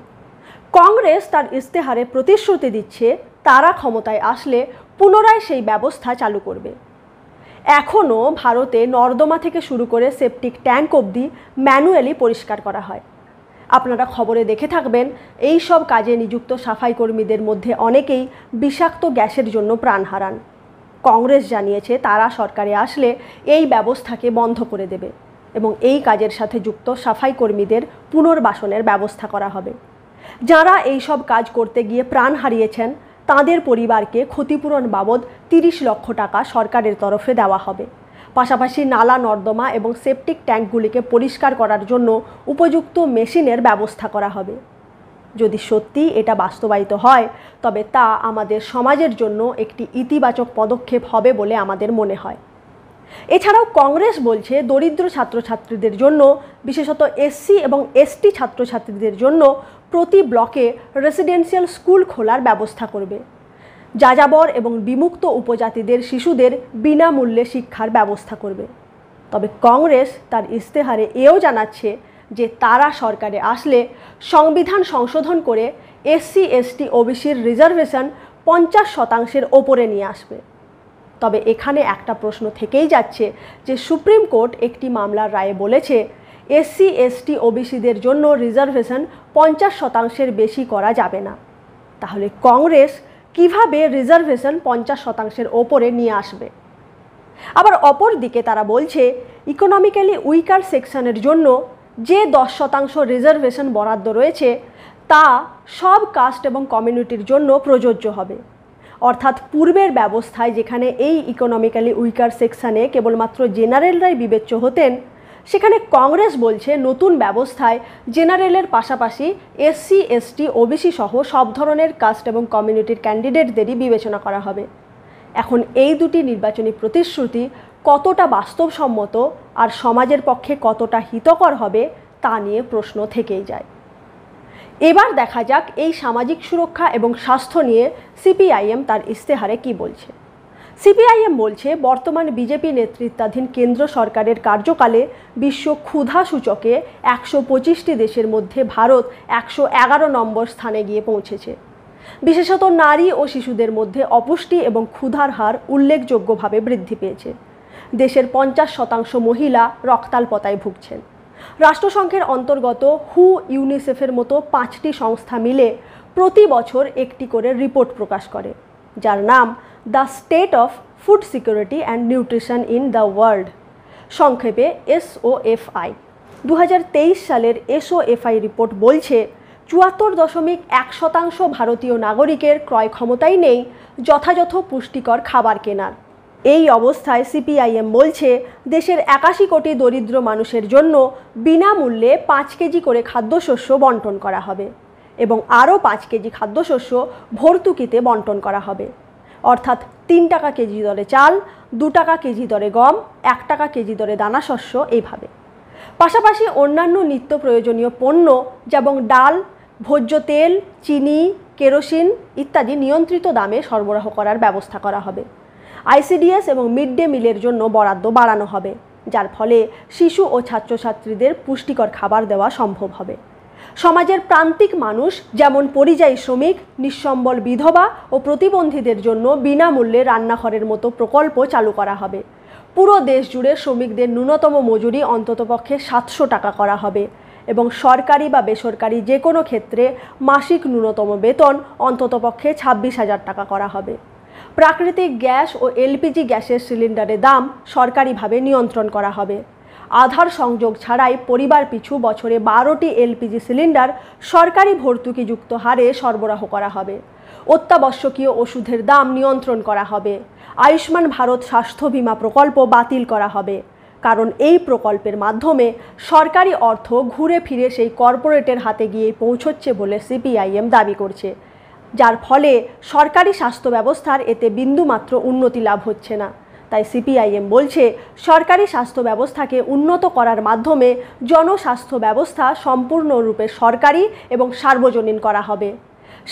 [SPEAKER 1] কংগ্রেস তার ইস্তেহারে প্রতিশ্রুতি দিচ্ছে তারা ক্ষমতায় আসলে পুনরায় সেই ব্যবস্থা চালু করবে। এখনও ভারতে নর্দমা থেকে শুরু করে সেপটিক ট্যাঙ্ক অবধি ম্যানুয়ালি পরিষ্কার করা হয়। আপনারা খবরে দেখে থাকবেন এই সব কাজে নিযুক্ত সাফাই কর্মীদের মধ্যে অনেকেই বিষাক্ত গ্যাসের জন্য প্রাণ হারান। কংগ্রেস জানিয়েছে তারা সরকারে আসলে এই ব্যবস্থাকে বন্ধ করে দেবে এবং এই কাজের সাথে যুক্ত সাফাই কর্মীদের পুনর্বাসনের ব্যবস্থা করা হবে। যারা এই সব কাজ করতে গিয়ে প্রাণ হারিয়েছেন তাদের পরিবারকে ক্ষতিপূরণ বাবদ 30 লক্ষ টাকা সরকারের তরফে দেওয়া হবে। পাশাপাশি নালা নর্দমা এবং সেপটিক ট্যাঙ্কগুলিকে পরিষ্কার করার জন্য উপযুক্ত মেশিনের ব্যবস্থা করা হবে। যদি সত্যি এটা বাস্তবায়িত হয় তবে তা আমাদের সমাজের জন্য একটি ইতিবাচক পদক্ষেপ হবে বলে আমাদের মনে হয়। এছাড়াও কংগ্রেস বলছে দরিদ্র ছাত্রছাত্রীদের জন্য, বিশেষত এসসি এবং এসটি ছাত্রছাত্রীদের জন্য প্রতি ব্লকে রেসিডেন্সিয়াল স্কুল খোলার ব্যবস্থা করবে। যাযাবর এবং বিমুক্ত উপজাতিদের শিশুদের বিনামূল্যে শিক্ষার ব্যবস্থা করবে। তবে কংগ্রেস তার ইস্তেহারে এও জানাচ্ছে যে তারা সরকারে আসলে সংবিধান সংশোধন করে এসসি এসটি ওবিসির রিজার্ভেশন 50% ওপরে নিয়ে আসবে। তবে এখানে একটা প্রশ্ন থেকেই যাচ্ছে যে সুপ্রিম কোর্ট একটি মামলার রায়ে বলেছে এসসি এসটি ওবিসিদের জন্য রিজার্ভেশন 50% বেশি করা যাবে না। তাহলে কংগ্রেস কিভাবে রিজার্ভেশন 50% ওপরে নিয়ে আসবে? আবার অপর দিকে তারা বলছে ইকোনমিক্যালি উইকার সেকশনের জন্য যে 10% রিজার্ভেশন বরাদ্দ রয়েছে তা সব কাস্ট এবং কমিউনিটির জন্য প্রযোজ্য হবে। অর্থাৎ পূর্বের ব্যবস্থায় যেখানে এই ইকোনমিক্যালি উইকার সেকশনে কেবলমাত্র জেনারেলরাই বিবেচ্য হতেন, সেখানে কংগ্রেস বলছে নতুন ব্যবস্থায় জেনারেলের পাশাপাশি এসসি এসটি ওবিসি সহ সব ধরনের কাস্ট এবং কমিউনিটির ক্যান্ডিডেটদেরই বিবেচনা করা হবে। এখন এই দুটি নির্বাচনী প্রতিশ্রুতি কতটা বাস্তবসম্মত আর সমাজের পক্ষে কতটা হিতকর হবে তা নিয়ে প্রশ্ন থেকেই যায়। এবার দেখা যাক এই সামাজিক সুরক্ষা এবং স্বাস্থ্য নিয়ে সিপিআইএম তার ইস্তেহারে কি বলছে। সিপিআইএম বলছে বর্তমান বিজেপি নেতৃত্বাধীন কেন্দ্র সরকারের কার্যকালে বিশ্ব ক্ষুধা সূচকে 125টি দেশের মধ্যে ভারত 111 নম্বর স্থানে গিয়ে পৌঁছেছে। বিশেষত নারী ও শিশুদের মধ্যে অপুষ্টি এবং ক্ষুধার হার উল্লেখযোগ্যভাবে বৃদ্ধি পেয়েছে। দেশের 50% মহিলা রক্তাল্পতায় ভুগছেন। রাষ্ট্রসংঘের অন্তর্গত হু, ইউনিসেফের মতো 5টি সংস্থা মিলে প্রতি বছর একটি করে রিপোর্ট প্রকাশ করে, যার নাম the state of food security and nutrition in the world, সংক্ষেপে SOFI। 2023 সালের SOFI রিপোর্ট বলছে 74.1% ভারতীয় নাগরিকের ক্রয় ক্ষমতাই নেই যথাযথ পুষ্টিকর খাবার কেনার। এই অবস্থায় সিপিআইএম বলছে দেশের 81 কোটি দরিদ্র মানুষের জন্য বিনামূল্যে 5 কেজি করে খাদ্যশস্য বন্টন করা হবে এবং আরও 5 কেজি খাদ্যশস্য ভর্তুকিতে বন্টন করা হবে। অর্থাৎ 3 টাকা কেজি দরে চাল, 2 টাকা কেজি দরে গম, 1 টাকা কেজি দরে দানাশস্য এইভাবে। পাশাপাশি অন্যান্য নিত্য প্রয়োজনীয় পণ্য যেমন ডাল, ভোজ্য তেল, চিনি, কেরোসিন ইত্যাদি নিয়ন্ত্রিত দামে সরবরাহ করার ব্যবস্থা করা হবে। আইসিডিএস এবং মিড ডে মিলের জন্য বরাদ্দ বাড়ানো হবে, যার ফলে শিশু ও ছাত্রছাত্রীদের পুষ্টিকর খাবার দেওয়া সম্ভব হবে। সমাজের প্রান্তিক মানুষ যেমন পরিযায়ী শ্রমিক, নিঃসম্বল বিধবা ও প্রতিবন্ধীদের জন্য বিনামূল্যে রান্নাঘরের মতো প্রকল্প চালু করা হবে। পুরো দেশ জুড়ে শ্রমিকদের ন্যূনতম মজুরি অন্ততপক্ষে 700 টাকা করা হবে এবং সরকারি বা বেসরকারি যে কোনো ক্ষেত্রে মাসিক ন্যূনতম বেতন অন্ততপক্ষে 26,000 টাকা করা হবে। প্রাকৃতিক গ্যাস ও এলপিজি গ্যাসের সিলিন্ডারের দাম সরকারিভাবে নিয়ন্ত্রণ করা হবে। আধার সংযোগ ছাড়াই পরিবার পিছু বছরে 12টি এলপিজি সিলিন্ডার সরকারি ভর্তুকিযুক্ত হারে সরবরাহ করা হবে। অত্যাবশ্যকীয় ওষুধের দাম নিয়ন্ত্রণ করা হবে। আয়ুষ্মান ভারত স্বাস্থ্য বীমা প্রকল্প বাতিল করা হবে, কারণ এই প্রকল্পের মাধ্যমে সরকারি অর্থ ঘুরে ফিরে সেই কর্পোরেটের হাতে গিয়ে পৌঁছচ্ছে বলে সিপিআইএম দাবি করছে, যার ফলে সরকারি স্বাস্থ্য ব্যবস্থার এতে বিন্দুমাত্র উন্নতি লাভ হচ্ছে না। তাই সিপিআইএম বলছে, সরকারি স্বাস্থ্য ব্যবস্থাকে উন্নত করার মাধ্যমে জনস্বাস্থ্য ব্যবস্থা সম্পূর্ণরূপে সরকারি এবং সার্বজনীন করা হবে।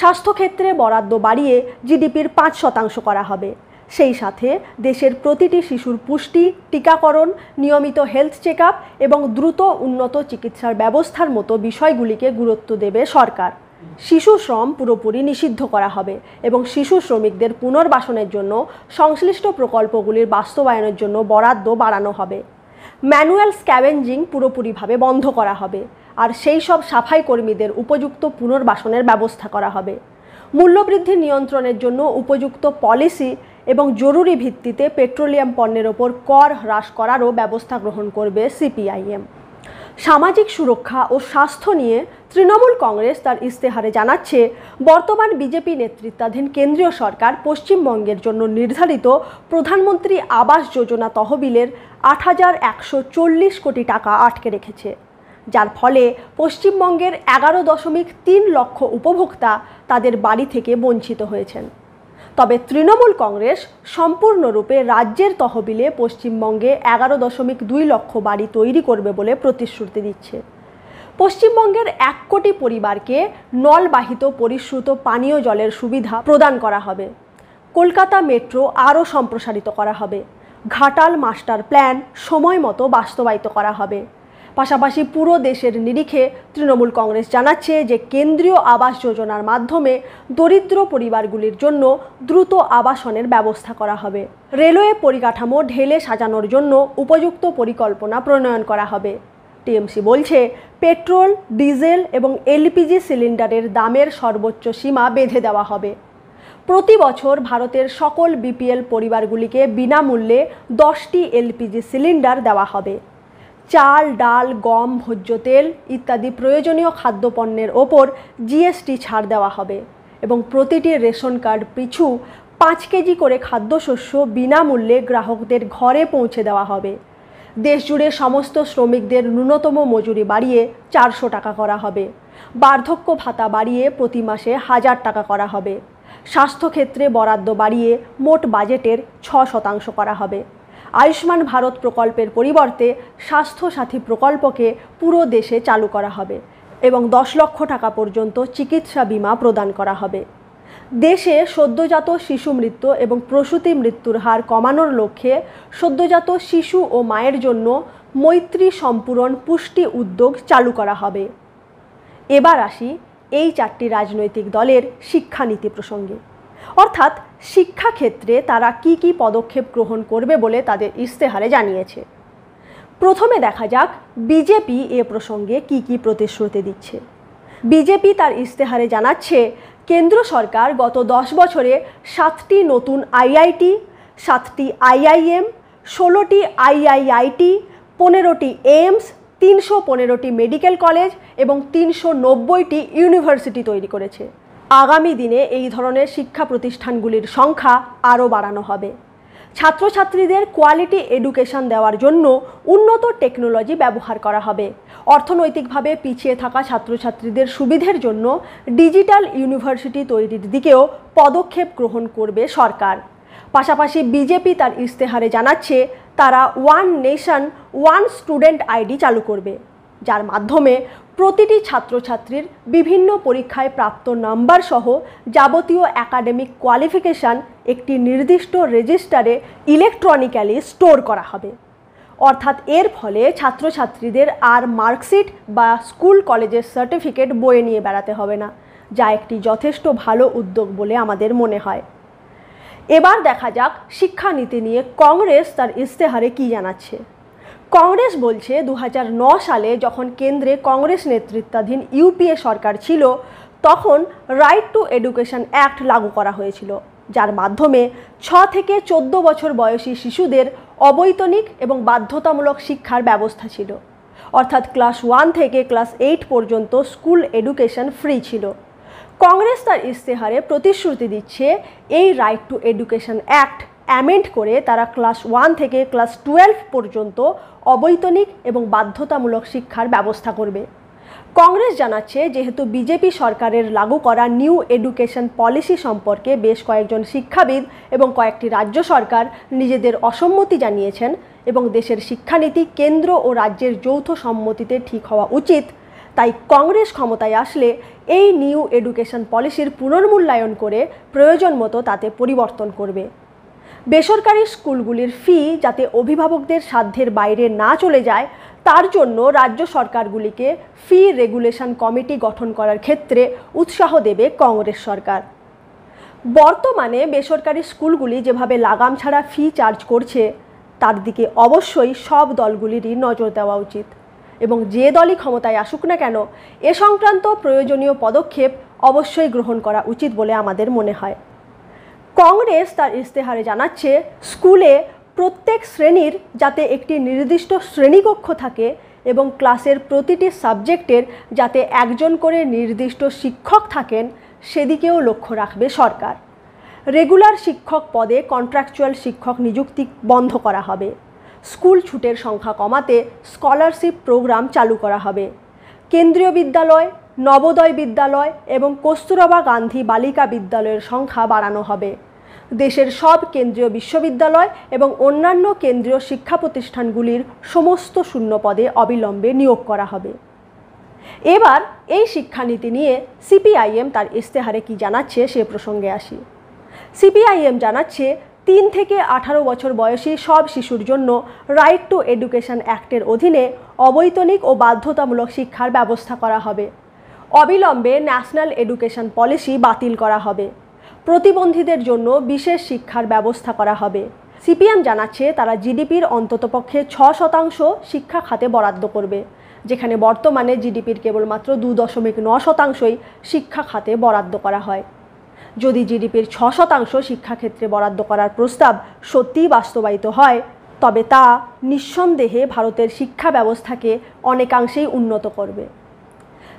[SPEAKER 1] স্বাস্থ্যক্ষেত্রে বরাদ্দ বাড়িয়ে জিডিপির 5% করা হবে। সেই সাথে দেশের প্রতিটি শিশুর পুষ্টি, টিকাকরণ, নিয়মিত হেলথ চেকআপ এবং দ্রুত উন্নত চিকিৎসার ব্যবস্থার মতো বিষয়গুলিকে গুরুত্ব দেবে সরকার। শিশু শ্রম পুরোপুরি নিষিদ্ধ করা হবে এবং শিশু শ্রমিকদের পুনর্বাসনের জন্য সংশ্লিষ্ট প্রকল্পগুলির বাস্তবায়নের জন্য বরাদ্দ বাড়ানো হবে। ম্যানুয়াল স্ক্যাভেঞ্জিং পুরোপুরিভাবে বন্ধ করা হবে আর সেই সব সাফাই কর্মীদের উপযুক্ত পুনর্বাসনের ব্যবস্থা করা হবে। মূল্যবৃদ্ধি নিয়ন্ত্রণের জন্য উপযুক্ত পলিসি এবং জরুরি ভিত্তিতে পেট্রোলিয়াম পণ্যের ওপর কর হ্রাস করারও ব্যবস্থা গ্রহণ করবে সিপিআইএম। সামাজিক সুরক্ষা ও স্বাস্থ্য নিয়ে তৃণমূল কংগ্রেস তার ইস্তেহারে জানাচ্ছে, বর্তমান বিজেপি নেতৃত্বাধীন কেন্দ্রীয় সরকার পশ্চিমবঙ্গের জন্য নির্ধারিত প্রধানমন্ত্রী আবাস যোজনা তহবিলের 8,140 কোটি টাকা আটকে রেখেছে, যার ফলে পশ্চিমবঙ্গের 11.3 লক্ষ উপভোক্তা তাদের বাড়ি থেকে বঞ্চিত হয়েছেন। তবে তৃণমূল কংগ্রেস সম্পূর্ণরূপে রাজ্যের তহবিলে পশ্চিমবঙ্গে 11.2 লক্ষ বাড়ি তৈরি করবে বলে প্রতিশ্রুতি দিচ্ছে। পশ্চিমবঙ্গের 1 কোটি পরিবারকে নলবাহিত পরিশ্রুত পানীয় জলের সুবিধা প্রদান করা হবে। কলকাতা মেট্রো আরও সম্প্রসারিত করা হবে। ঘাটাল মাস্টার প্ল্যান সময় মতো বাস্তবায়িত করা হবে। পাশাপাশি পুরো দেশের নিরিখে তৃণমূল কংগ্রেস জানাচ্ছে যে কেন্দ্রীয় আবাস যোজনার মাধ্যমে দরিদ্র পরিবারগুলির জন্য দ্রুত আবাসনের ব্যবস্থা করা হবে। রেলওয়ে পরিকাঠামো ঢেলে সাজানোর জন্য উপযুক্ত পরিকল্পনা প্রণয়ন করা হবে। টিএমসি বলছে, পেট্রোল, ডিজেল এবং এলপিজি সিলিন্ডারের দামের সর্বোচ্চ সীমা বেঁধে দেওয়া হবে। প্রতি বছর ভারতের সকল বিপিএল পরিবারগুলিকে বিনামূল্যে 10টি এলপিজি সিলিন্ডার দেওয়া হবে। চাল, ডাল, গম, ভোজ্য তেল ইত্যাদি প্রয়োজনীয় খাদ্যপণ্যের ওপর জিএসটি ছাড় দেওয়া হবে এবং প্রতিটি রেশন কার্ড পিছু 5 কেজি করে খাদ্যশস্য বিনামূল্যে গ্রাহকদের ঘরে পৌঁছে দেওয়া হবে। দেশজুড়ে সমস্ত শ্রমিকদের ন্যূনতম মজুরি বাড়িয়ে 400 টাকা করা হবে। বার্ধক্য ভাতা বাড়িয়ে প্রতি মাসে 1000 টাকা করা হবে। স্বাস্থ্যক্ষেত্রে বরাদ্দ বাড়িয়ে মোট বাজেটের 6% করা হবে। আয়ুষ্মান ভারত প্রকল্পের পরিবর্তে স্বাস্থ্য সাথী প্রকল্পকে পুরো দেশে চালু করা হবে এবং 10 লক্ষ টাকা পর্যন্ত চিকিৎসা বীমা প্রদান করা হবে। দেশে সদ্যজাত শিশু মৃত্যু এবং প্রসূতি মৃত্যুর হার কমানোর লক্ষ্যে সদ্যজাত শিশু ও মায়ের জন্য মৈত্রী সম্পূরণ পুষ্টি উদ্যোগ চালু করা হবে। এবার আসি এই 4টি রাজনৈতিক দলের শিক্ষানীতি প্রসঙ্গে, অর্থাৎ শিক্ষাক্ষেত্রে তারা কি কি পদক্ষেপ গ্রহণ করবে বলে তাদের ইস্তেহারে জানিয়েছে। প্রথমে দেখা যাক বিজেপি এ প্রসঙ্গে কি কি প্রতিশ্রুতি দিচ্ছে। বিজেপি তার ইস্তেহারে জানাচ্ছে, কেন্দ্র সরকার গত 10 বছরে 7টি নতুন আইআইটি, 7টি আইআইএম, 16টি আইআইআইটি, 15টি এইমস, 315টি মেডিকেল কলেজ এবং 390টি ইউনিভার্সিটি তৈরি করেছে। আগামী দিনে এই ধরনের শিক্ষা প্রতিষ্ঠানগুলির সংখ্যা আরও বাড়ানো হবে। ছাত্রছাত্রীদের কোয়ালিটি এডুকেশন দেওয়ার জন্য উন্নত টেকনোলজি ব্যবহার করা হবে। অর্থনৈতিকভাবে পিছিয়ে থাকা ছাত্রছাত্রীদের সুবিধের জন্য ডিজিটাল ইউনিভার্সিটি তৈরির দিকেও পদক্ষেপ গ্রহণ করবে সরকার। পাশাপাশি বিজেপি তার ইস্তেহারে জানাচ্ছে তারা one nation one student ID চালু করবে, যার মাধ্যমে প্রতিটি ছাত্রছাত্রীর বিভিন্ন পরীক্ষায় প্রাপ্ত নাম্বার সহ যাবতীয় একাডেমিক কোয়ালিফিকেশান একটি নির্দিষ্ট রেজিস্টারে ইলেকট্রনিক্যালি স্টোর করা হবে। অর্থাৎ এর ফলে ছাত্রছাত্রীদের আর মার্কশিট বা স্কুল কলেজের সার্টিফিকেট বয়ে নিয়ে বেড়াতে হবে না, যা একটি যথেষ্ট ভালো উদ্যোগ বলে আমাদের মনে হয়। এবার দেখা যাক শিক্ষানীতি নিয়ে কংগ্রেস তার ইস্তেহারে কী জানাচ্ছে। কংগ্রেস বলছে 2009 সালে যখন কেন্দ্রে কংগ্রেস নেতৃত্বাধীন ইউপিএ সরকার ছিল তখন রাইট টু এডুকেশন অ্যাক্ট লাগু করা হয়েছিল, যার মাধ্যমে 6 থেকে 14 বছর বয়সী শিশুদের অবৈতনিক এবং বাধ্যতামূলক শিক্ষার ব্যবস্থা ছিল। অর্থাৎ ক্লাস 1 থেকে ক্লাস 8 পর্যন্ত স্কুল এডুকেশন ফ্রি ছিল। কংগ্রেস তার ইস্তেহারে প্রতিশ্রুতি দিচ্ছে এই right two education act amend করে তারা ক্লাস 1 থেকে ক্লাস 12 পর্যন্ত অবৈতনিক এবং বাধ্যতামূলক শিক্ষার ব্যবস্থা করবে। কংগ্রেস জানাচ্ছে যেহেতু বিজেপি সরকারের লাগু করা নিউ এডুকেশন পলিসি সম্পর্কে বেশ কয়েকজন শিক্ষাবিদ এবং কয়েকটি রাজ্য সরকার নিজেদের অসম্মতি জানিয়েছেন এবং দেশের শিক্ষানীতি কেন্দ্র ও রাজ্যের যৌথ সম্মতিতে ঠিক হওয়া উচিত, তাই কংগ্রেস ক্ষমতায় আসলে এই নিউ এডুকেশন পলিসির পুনর্মূল্যায়ন করে প্রয়োজন মতো তাতে পরিবর্তন করবে। বেসরকারি স্কুলগুলির ফি যাতে অভিভাবকদের সাধ্যের বাইরে না চলে যায় তার জন্য রাজ্য সরকারগুলিকে ফি রেগুলেশন কমিটি গঠন করার ক্ষেত্রে উৎসাহ দেবে কংগ্রেস সরকার। বর্তমানে বেসরকারি স্কুলগুলি যেভাবে লাগাম ছাড়া ফি চার্জ করছে তার দিকে অবশ্যই সব দলগুলিরই নজর দেওয়া উচিত এবং যে দলই ক্ষমতায় আসুক না কেন এ সংক্রান্ত প্রয়োজনীয় পদক্ষেপ অবশ্যই গ্রহণ করা উচিত বলে আমাদের মনে হয়। কংগ্রেস তার ইস্তেহারে জানাচ্ছে স্কুলে প্রত্যেক শ্রেণীর যাতে একটি নির্দিষ্ট শ্রেণীকক্ষ থাকে এবং ক্লাসের প্রতিটি সাবজেক্টের যাতে একজন করে নির্দিষ্ট শিক্ষক থাকেন সেদিকেও লক্ষ্য রাখবে সরকার। রেগুলার শিক্ষক পদে কন্ট্রাকচুয়াল শিক্ষক নিযুক্তি বন্ধ করা হবে। স্কুল ছুটের সংখ্যা কমাতে স্কলারশিপ প্রোগ্রাম চালু করা হবে। কেন্দ্রীয় বিদ্যালয়, নবোদয় বিদ্যালয় এবং কস্তুরবা গান্ধী বালিকা বিদ্যালয়ের সংখ্যা বাড়ানো হবে। দেশের সব কেন্দ্রীয় বিশ্ববিদ্যালয় এবং অন্যান্য কেন্দ্রীয় শিক্ষা প্রতিষ্ঠানগুলির সমস্ত শূন্য পদে অবিলম্বে নিয়োগ করা হবে। এবার এই শিক্ষানীতি নিয়ে সিপিআইএম তার ইস্তেহারে কি জানাচ্ছে সে প্রসঙ্গে আসি। সিপিআইএম জানাচ্ছে 3 থেকে 18 বছর বয়সী সব শিশুর জন্য রাইট টু এডুকেশন অ্যাক্টের অধীনে অবৈতনিক ও বাধ্যতামূলক শিক্ষার ব্যবস্থা করা হবে। অবিলম্বে ন্যাশনাল এডুকেশন পলিসি বাতিল করা হবে। প্রতিবন্ধীদের জন্য বিশেষ শিক্ষার ব্যবস্থা করা হবে। সিপিএম জানাচ্ছে তারা জিডিপির অন্ততপক্ষে 6% শিক্ষা খাতে বরাদ্দ করবে, যেখানে বর্তমানে জিডিপির কেবলমাত্র 2.9%ই শিক্ষা খাতে বরাদ্দ করা হয়। যদি জিডিপির 6% শিক্ষাক্ষেত্রে বরাদ্দ করার প্রস্তাব সত্যিই বাস্তবায়িত হয় তবে তা নিঃসন্দেহে ভারতের শিক্ষা ব্যবস্থাকে অনেকাংশেই উন্নত করবে।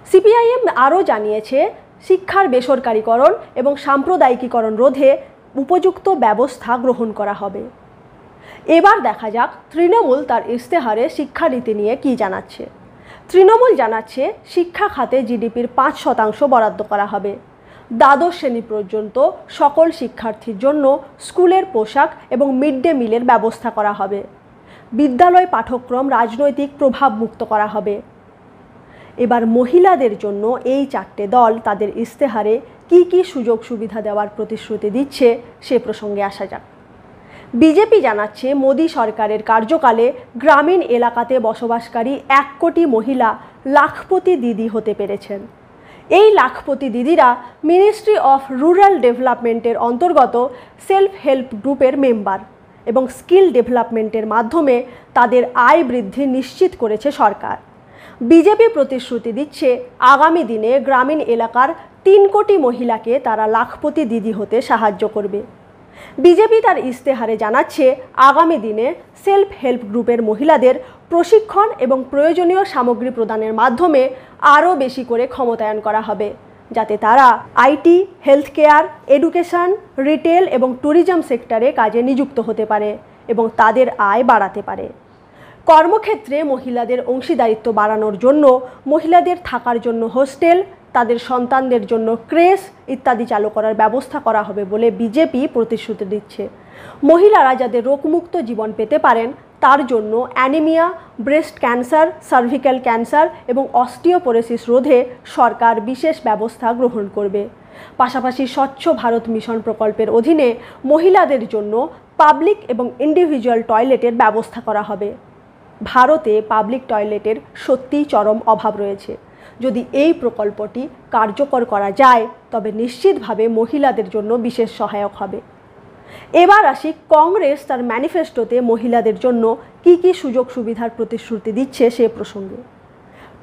[SPEAKER 1] সিপিআইএম আরও জানিয়েছে শিক্ষার বেসরকারীকরণ এবং সাম্প্রদায়িকীকরণ রোধে উপযুক্ত ব্যবস্থা গ্রহণ করা হবে। এবার দেখা যাক তৃণমূল তার ইস্তেহারে শিক্ষানীতি নিয়ে কী জানাচ্ছে। তৃণমূল জানাচ্ছে শিক্ষা খাতে জিডিপির 5% বরাদ্দ করা হবে। দ্বাদশ শ্রেণী পর্যন্ত সকল শিক্ষার্থীর জন্য স্কুলের পোশাক এবং মিড ডে মিলের ব্যবস্থা করা হবে। বিদ্যালয় পাঠ্যক্রম রাজনৈতিক প্রভাব মুক্ত করা হবে। এবার মহিলাদের জন্য এই 4টে দল তাদের ইস্তেহারে কি কি সুযোগ সুবিধা দেওয়ার প্রতিশ্রুতি দিচ্ছে সে প্রসঙ্গে আসা যাক। বিজেপি জানাচ্ছে মোদী সরকারের কার্যকালে গ্রামীণ এলাকাতে বসবাসকারী 1 কোটি মহিলা লাখপতি দিদি হতে পেরেছেন। এই লাখপতি দিদিরা মিনিস্ট্রি অফ রুরাল ডেভেলপমেন্টের অন্তর্গত সেলফ হেল্প গ্রুপের মেম্বার এবং স্কিল ডেভেলপমেন্টের মাধ্যমে তাদের আয় বৃদ্ধি নিশ্চিত করেছে সরকার। বিজেপি প্রতিশ্রুতি দিচ্ছে আগামী দিনে গ্রামীণ এলাকার 3 কোটি মহিলাকে তারা লাখপতি দিদি হতে সাহায্য করবে। বিজেপি তার ইস্তেহারে জানাচ্ছে আগামী দিনে সেলফ হেল্প গ্রুপের মহিলাদের প্রশিক্ষণ এবং প্রয়োজনীয় সামগ্রী প্রদানের মাধ্যমে আরও বেশি করে ক্ষমতায়ন করা হবে, যাতে তারা IT, health care, education, retail এবং ট্যুরিজম সেক্টরে কাজে নিযুক্ত হতে পারে এবং তাদের আয় বাড়াতে পারে। কর্মক্ষেত্রে মহিলাদের অংশীদারিত্ব বাড়ানোর জন্য মহিলাদের থাকার জন্য হোস্টেল, তাদের সন্তানদের জন্য ক্রেশ ইত্যাদি চালু করার ব্যবস্থা করা হবে বলে বিজেপি প্রতিশ্রুতি দিচ্ছে। মহিলারা যাতে রোগমুক্ত জীবন পেতে পারেন তার জন্য anaemia, breast cancer, cervical cancer এবং অস্টিওপোরোসিস রোধে সরকার বিশেষ ব্যবস্থা গ্রহণ করবে। পাশাপাশি স্বচ্ছ ভারত মিশন প্রকল্পের অধীনে মহিলাদের জন্য পাবলিক এবং ইন্ডিভিজুয়াল টয়লেটের ব্যবস্থা করা হবে। ভারতে পাবলিক টয়লেটের সত্যিই চরম অভাব রয়েছে। যদি এই প্রকল্পটি কার্যকর করা যায় তবে নিশ্চিতভাবে মহিলাদের জন্য বিশেষ সহায়ক হবে। এবার আসি কংগ্রেস তার ম্যানিফেস্টোতে মহিলাদের জন্য কি কি সুযোগ সুবিধার প্রতিশ্রুতি দিচ্ছে সে প্রসঙ্গে।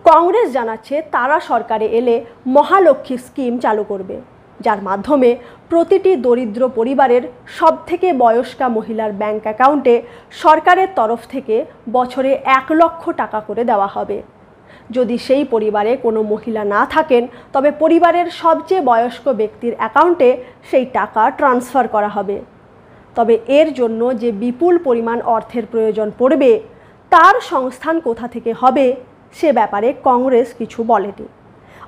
[SPEAKER 1] কংগ্রেস জানাচ্ছে তারা সরকারে এলে মহালক্ষ্মী স্কিম চালু করবে, যার মাধ্যমে প্রতিটি দরিদ্র পরিবারের সবথেকে বয়স্কা মহিলার ব্যাংক অ্যাকাউন্টে সরকারের তরফ থেকে বছরে 1 লক্ষ টাকা করে দেওয়া হবে। যদি সেই পরিবারে কোনো মহিলা না থাকেন তবে পরিবারের সবচেয়ে বয়স্ক ব্যক্তির অ্যাকাউন্টে সেই টাকা ট্রান্সফার করা হবে। তবে এর জন্য যে বিপুল পরিমাণ অর্থের প্রয়োজন পড়বে তার সংস্থান কোথা থেকে হবে সে ব্যাপারে কংগ্রেস কিছু বলেনি।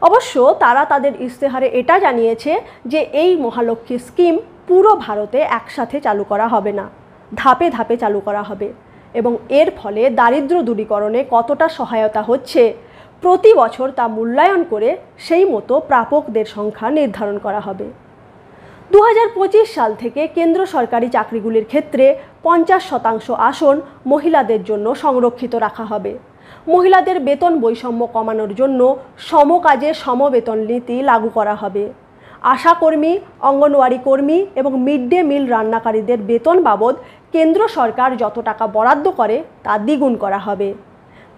[SPEAKER 1] অবশ্য তারা তাদের ইশতেহারে এটা জানিয়েছে যে এই মহালক্ষ্মী স্কিম পুরো ভারতে একসাথে চালু করা হবে না, ধাপে ধাপে চালু করা হবে এবং এর ফলে দারিদ্র্য দূরীকরণে কতটা সহায়তা হচ্ছে প্রতি বছর তা মূল্যায়ন করে সেই মতো প্রাপকদের সংখ্যা নির্ধারণ করা হবে। 2025 সাল থেকে কেন্দ্র সরকারি চাকরিগুলির ক্ষেত্রে 50% আসন মহিলাদের জন্য সংরক্ষিত রাখা হবে। মহিলাদের বেতন বৈষম্য কমানোর জন্য সমকাজে সমবেতন নীতি লাগু করা হবে। আশাকর্মী, অঙ্গনওয়াড়ি কর্মী এবং মিড ডে মিল রান্নাকারীদের বেতন বাবদ কেন্দ্র সরকার যত টাকা বরাদ্দ করে তা দ্বিগুণ করা হবে।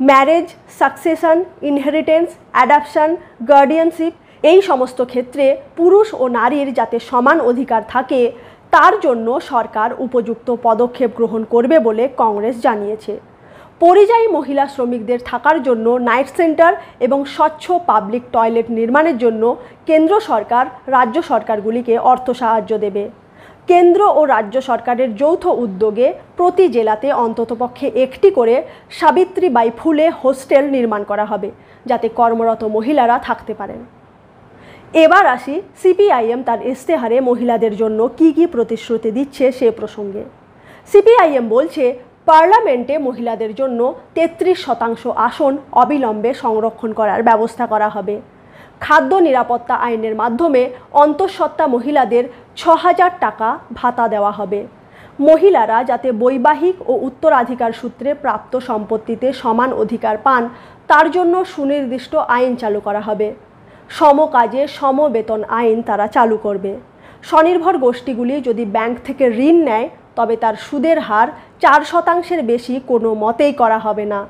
[SPEAKER 1] Marriage, succession, inheritance, adoption, guardianship এই সমস্ত ক্ষেত্রে পুরুষ ও নারীর যাতে সমান অধিকার থাকে তার জন্য সরকার উপযুক্ত পদক্ষেপ গ্রহণ করবে বলে কংগ্রেস জানিয়েছে। পরিযায়ী মহিলা শ্রমিকদের থাকার জন্য নাইট সেন্টার এবং স্বচ্ছ পাবলিক টয়লেট নির্মাণের জন্য কেন্দ্র সরকার রাজ্য সরকারগুলিকে অর্থ সাহায্য দেবে। কেন্দ্র ও রাজ্য সরকারের যৌথ উদ্যোগে প্রতি জেলাতে অন্ততপক্ষে একটি করে সাবিত্রীবাই ফুলে হোস্টেল নির্মাণ করা হবে যাতে কর্মরত মহিলারা থাকতে পারেন। এবার আসি সিপিআইএম তার ইশতেহারে মহিলাদের জন্য কি কি প্রতিশ্রুতি দিচ্ছে সে প্রসঙ্গে। সিপিআইএম বলছে পার্লামেন্টে মহিলাদের জন্য 33% আসন অবিলম্বে সংরক্ষণ করার ব্যবস্থা করা হবে। খাদ্য নিরাপত্তা আইনের মাধ্যমে অন্তঃসত্ত্বা মহিলাদের 6000 টাকা ভাতা দেওয়া হবে। মহিলারা যাতে বৈবাহিক ও উত্তরাধিকার সূত্রে প্রাপ্ত সম্পত্তিতে সমান অধিকার পান তার জন্য সুনির্দিষ্ট আইন চালু করা হবে। সমকাজে সমবেতন আইন তারা চালু করবে। স্বনির্ভর গোষ্ঠীগুলি যদি ব্যাংক থেকে ঋণ নেয় তবে তার সুদের হার 4% বেশি কোনো মতেই করা হবে না।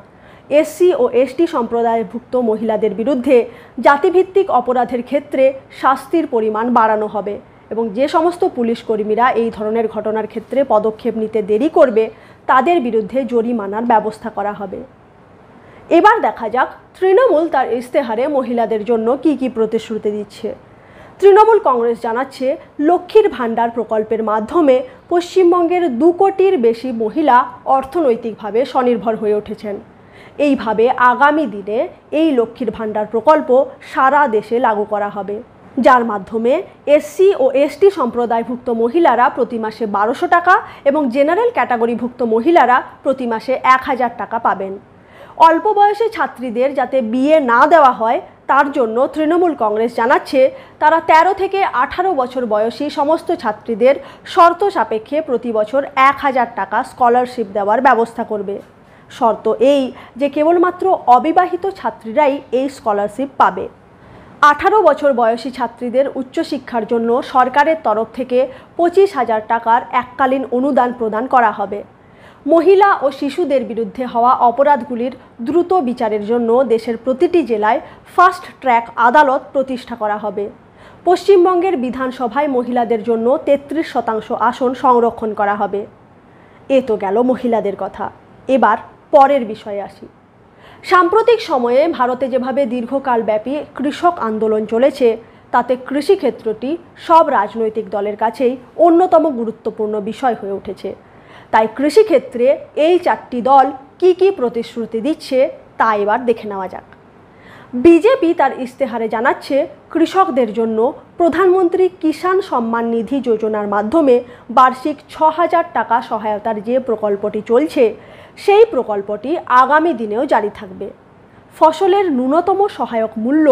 [SPEAKER 1] এসসি ও এসটি সম্প্রদায়ভুক্ত মহিলাদের বিরুদ্ধে জাতিভিত্তিক অপরাধের ক্ষেত্রে শাস্তির পরিমাণ বাড়ানো হবে এবং যে সমস্ত পুলিশ কর্মীরা এই ধরনের ঘটনার ক্ষেত্রে পদক্ষেপ নিতে দেরি করবে তাদের বিরুদ্ধে জরিমানার ব্যবস্থা করা হবে। এবার দেখা যাক তৃণমূল তার ইশতেহারে মহিলাদের জন্য কি কি প্রতিশ্রুতি দিচ্ছে। তৃণমূল কংগ্রেস জানাচ্ছে লক্ষ্মীর ভাণ্ডার প্রকল্পের মাধ্যমে পশ্চিমবঙ্গের 2 কোটির বেশি মহিলা অর্থনৈতিকভাবে স্বনির্ভর হয়ে উঠেছেন। এইভাবে আগামী দিনে এই লক্ষ্মীর ভাণ্ডার প্রকল্প সারা দেশে লাগু করা হবে, যার মাধ্যমে এসসি ও এসটি সম্প্রদায়ভুক্ত মহিলারা প্রতি মাসে 1200 টাকা এবং জেনারেল ক্যাটাগরিভুক্ত মহিলারা প্রতি মাসে 1000 টাকা পাবেন। অল্প বয়সী ছাত্রীদের যাতে বিয়ে না দেওয়া হয় তার জন্য তৃণমূল কংগ্রেস জানাচ্ছে তারা 13 থেকে 18 বছর বয়সী সমস্ত ছাত্রীদের শর্ত সাপেক্ষে প্রতি বছর 1000 টাকা স্কলারশিপ দেওয়ার ব্যবস্থা করবে। শর্ত এই যে কেবলমাত্র অবিবাহিত ছাত্রীরাই এই স্কলারশিপ পাবে। 18 বছর বয়সী ছাত্রীদের উচ্চশিক্ষার জন্য সরকারের তরফ থেকে 25,000 টাকার এককালীন অনুদান প্রদান করা হবে। মহিলা ও শিশুদের বিরুদ্ধে হওয়া অপরাধগুলির দ্রুত বিচারের জন্য দেশের প্রতিটি জেলায় ফাস্ট ট্র্যাক আদালত প্রতিষ্ঠা করা হবে। পশ্চিমবঙ্গের বিধানসভায় মহিলাদের জন্য 33% আসন সংরক্ষণ করা হবে। এ তো গেল মহিলাদের কথা। এবার পরের বিষয়ে আসি। সাম্প্রতিক সময়ে ভারতে যেভাবে দীর্ঘকালব্যাপী কৃষক আন্দোলন চলেছে তাতে কৃষিক্ষেত্রটি সব রাজনৈতিক দলের কাছেই অন্যতম গুরুত্বপূর্ণ বিষয় হয়ে উঠেছে। তাই কৃষিক্ষেত্রে এই 4টি দল কি কি প্রতিশ্রুতি দিচ্ছে তা এবার দেখে নেওয়া যাক। বিজেপি তার ইস্তেহারে জানাচ্ছে, কৃষকদের জন্য প্রধানমন্ত্রী কিষাণ সম্মান নিধি যোজনার মাধ্যমে বার্ষিক 6,000 টাকা সহায়তার যে প্রকল্পটি চলছে সেই প্রকল্পটি আগামী দিনেও জারি থাকবে। ফসলের ন্যূনতম সহায়ক মূল্য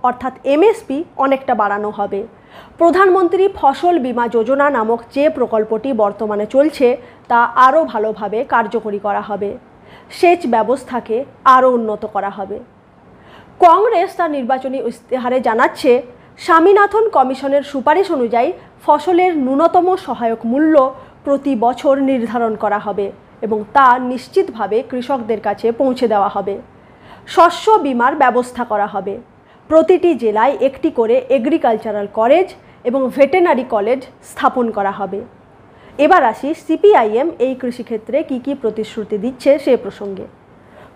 [SPEAKER 1] অর্থাৎ এমএসপি অনেকটা বাড়ানো হবে। প্রধানমন্ত্রী ফসল বীমা যোজনা নামক যে প্রকল্পটি বর্তমানে চলছে তা আরও ভালোভাবে কার্যকরী করা হবে। সেচ ব্যবস্থাকে আরও উন্নত করা হবে। কংগ্রেস তার নির্বাচনী ইস্তেহারে জানাচ্ছে, স্বামীনাথন কমিশনের সুপারিশ অনুযায়ী ফসলের ন্যূনতম সহায়ক মূল্য প্রতি বছর নির্ধারণ করা হবে এবং তা নিশ্চিতভাবে কৃষকদের কাছে পৌঁছে দেওয়া হবে। শস্য বীমার ব্যবস্থা করা হবে। প্রতিটি জেলায় একটি করে এগ্রিকালচারাল কলেজ এবং ভেটেনারি কলেজ স্থাপন করা হবে। এবার আসি সিপিআইএম এই কৃষিক্ষেত্রে কি কি প্রতিশ্রুতি দিচ্ছে সে প্রসঙ্গে।